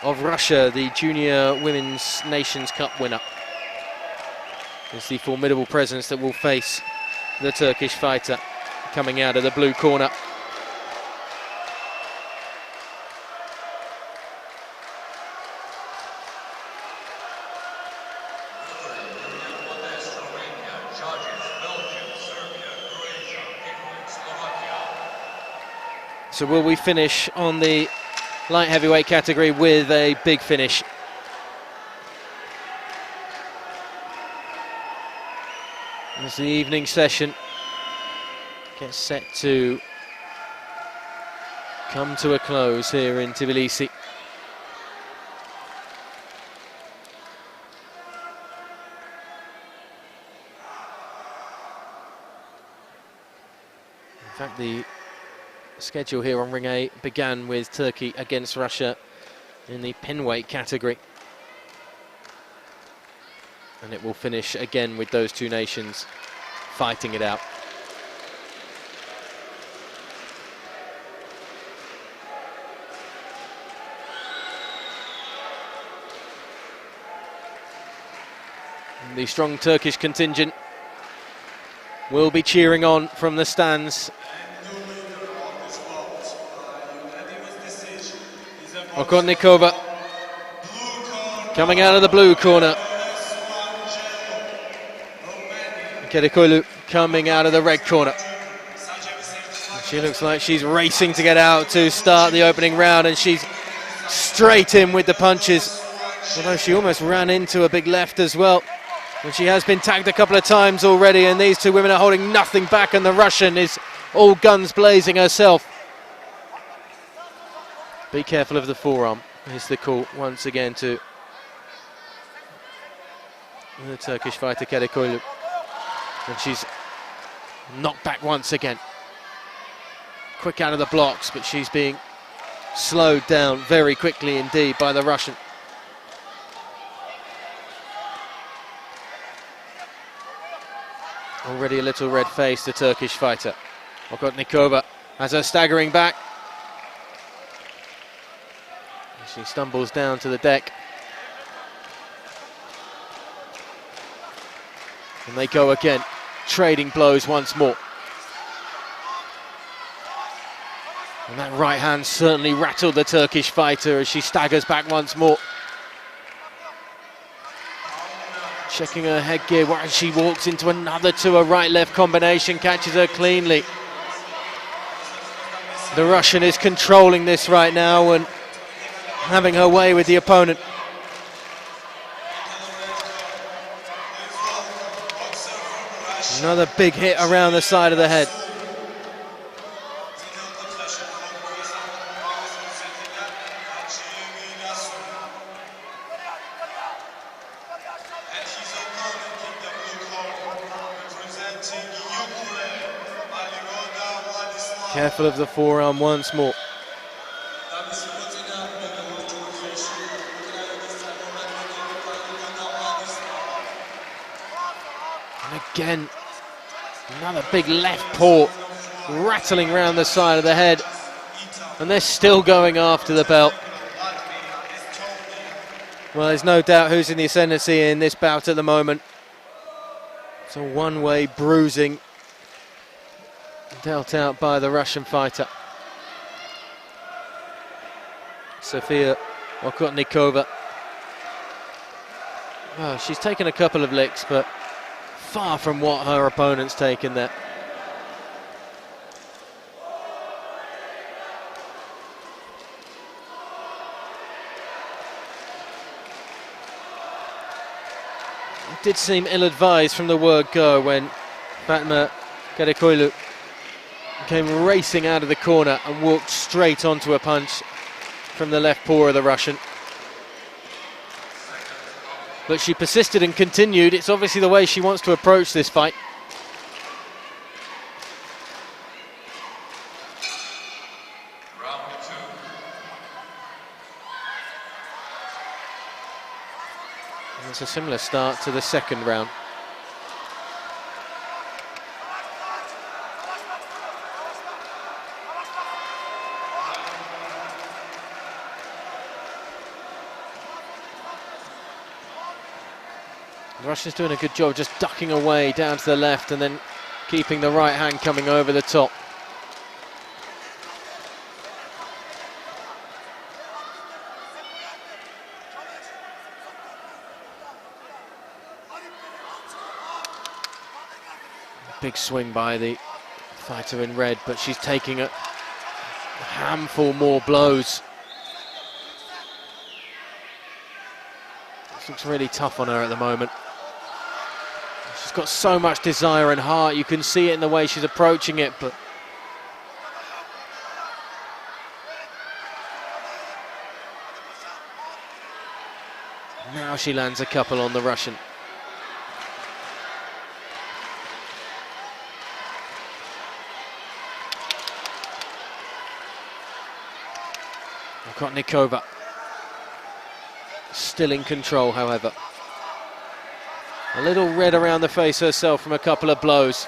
Speaker 2: of Russia, the Junior Women's Nations Cup winner, is the formidable presence that will face the Turkish fighter coming out of the blue corner. So will we finish on the light heavyweight category with a big finish? As the evening session gets set to come to a close here in Tbilisi. In fact, the schedule here on Ring A began with Turkey against Russia in the pinweight category, and it will finish again with those two nations fighting it out. And the strong Turkish contingent will be cheering on from the stands. Okhotnikova coming out of the blue corner. Kerikoğlu coming out of the red corner. She looks like she's racing to get out to start the opening round, and she's straight in with the punches. Although she almost ran into a big left as well. And she has been tagged a couple of times already, and these two women are holding nothing back, and the Russian is all guns blazing herself. Be careful of the forearm, is the call once again to the Turkish fighter Kerikoğlu. And she's knocked back once again. Quick out of the blocks, but she's being slowed down very quickly indeed by the Russian. Already a little red face, the Turkish fighter. Okhotnikova has her staggering back. She stumbles down to the deck. And they go again, trading blows once more. And that right hand certainly rattled the Turkish fighter as she staggers back once more. Checking her headgear while she walks into another to a right-left combination, catches her cleanly. The Russian is controlling this right now and having her way with the opponent. Another big hit around the side of the head. Careful of the forearm once more. And again, another big left paw rattling round the side of the head. And they're still going after the belt. Well, there's no doubt who's in the ascendancy in this bout at the moment. It's a one-way bruising dealt out by the Russian fighter. Sofia Okhotnikova. Oh, she's taken a couple of licks, but far from what her opponent's taken there. It did seem ill-advised from the word go when Fatma Karakolu came racing out of the corner and walked straight onto a punch from the left paw of the Russian. But she persisted and continued. It's obviously the way she wants to approach this fight.
Speaker 1: Round 2.
Speaker 2: And it's a similar start to the second round. The Russians doing a good job just ducking away down to the left and then keeping the right hand coming over the top. Big swing by the fighter in red, but she's taking a handful more blows. This looks really tough on her at the moment. She's got so much desire and heart. You can see it in the way she's approaching it, but now she lands a couple on the Russian. Okhotnikova still in control, however. A little red around the face herself from a couple of blows.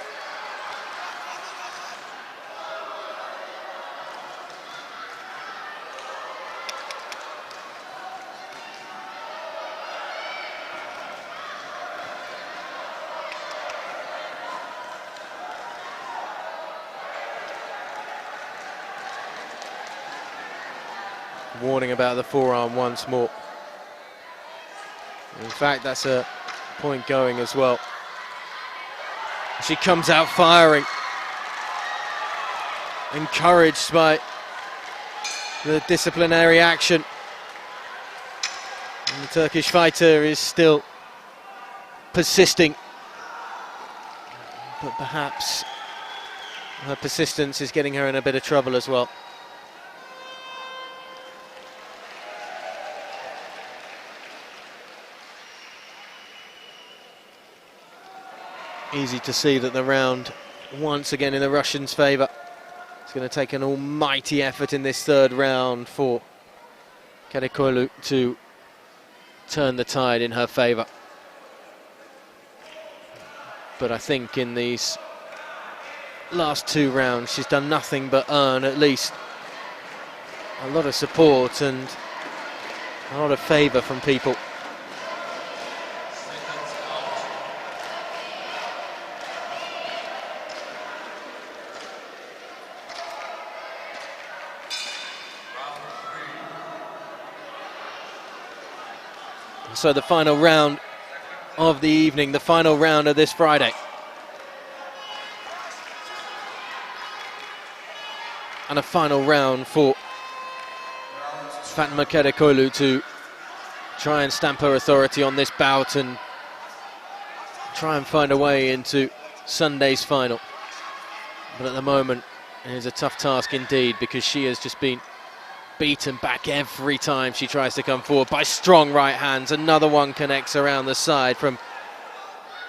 Speaker 2: Warning about the forearm once more. In fact, that's a point going as well. She comes out firing, encouraged by the disciplinary action. And the Turkish fighter is still persisting, but perhaps her persistence is getting her in a bit of trouble as well. Easy to see that the round, once again in the Russians' favour. It's going to take an almighty effort in this third round for Karakolu to turn the tide in her favour. But I think in these last two rounds, she's done nothing but earn at least a lot of support and a lot of favour from people. So the final round of the evening, the final round of this Friday. And a final round for Fatma Karakolu to try and stamp her authority on this bout and try and find a way into Sunday's final. But at the moment, it is a tough task indeed, because she has just been beaten back every time she tries to come forward by strong right hands. Another one connects around the side from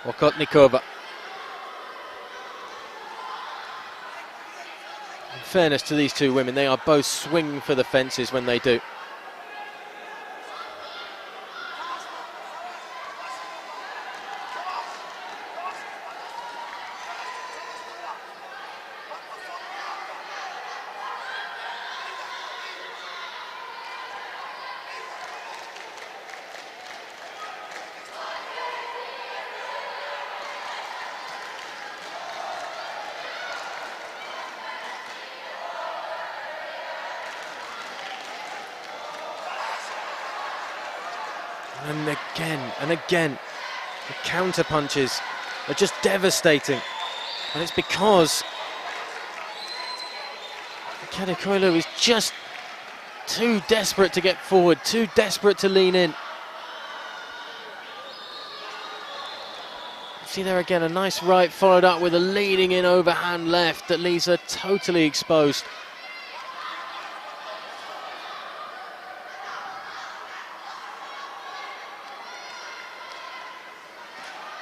Speaker 2: Okhotnikova. In fairness to these two women, they are both swinging for the fences when they do. And again, the counter punches are just devastating. And it's because Koilu is just too desperate to get forward, too desperate to lean in. See there again, a nice right followed up with a leading in overhand left that leaves her totally exposed.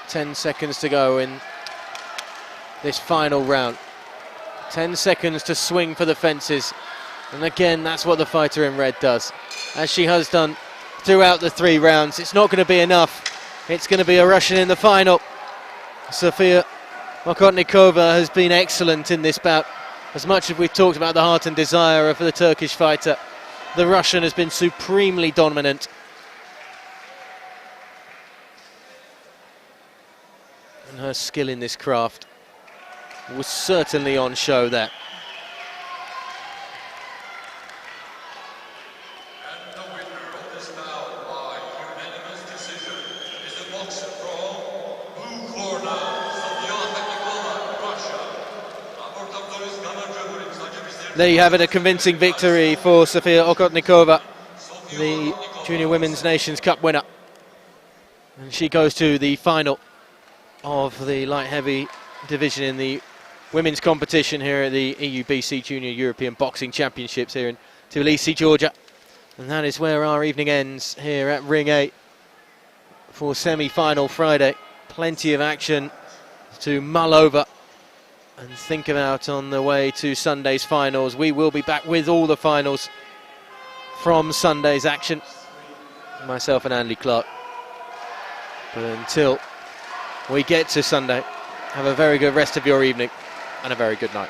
Speaker 2: Ten seconds to go in this final round. 10 seconds to swing for the fences. And again, that's what the fighter in red does, as she has done throughout the 3 rounds. It's not going to be enough. It's going to be a Russian in the final. Sofia Okhotnikova has been excellent in this bout. As much as we've talked about the heart and desire of the Turkish fighter, the Russian has been supremely dominant. And her skill in this craft was certainly on show there.
Speaker 1: And the winner of this bout by unanimous decision is the boxer from blue corner, Sofia Okhotnikova, Russia.
Speaker 2: There you have it, a convincing victory for Sofia Okhotnikova, the Junior Women's Nations Cup winner. And she goes to the final of the light heavy division in the women's competition here at the EUBC Junior European Boxing Championships here in Tbilisi, Georgia. And that is where our evening ends here at Ring 8 for semi-final Friday. Plenty of action to mull over and think about on the way to Sunday's finals. We will be back with all the finals from Sunday's action, myself and Andy Clark. But until we get to Sunday, have a very good rest of your evening and a very good night.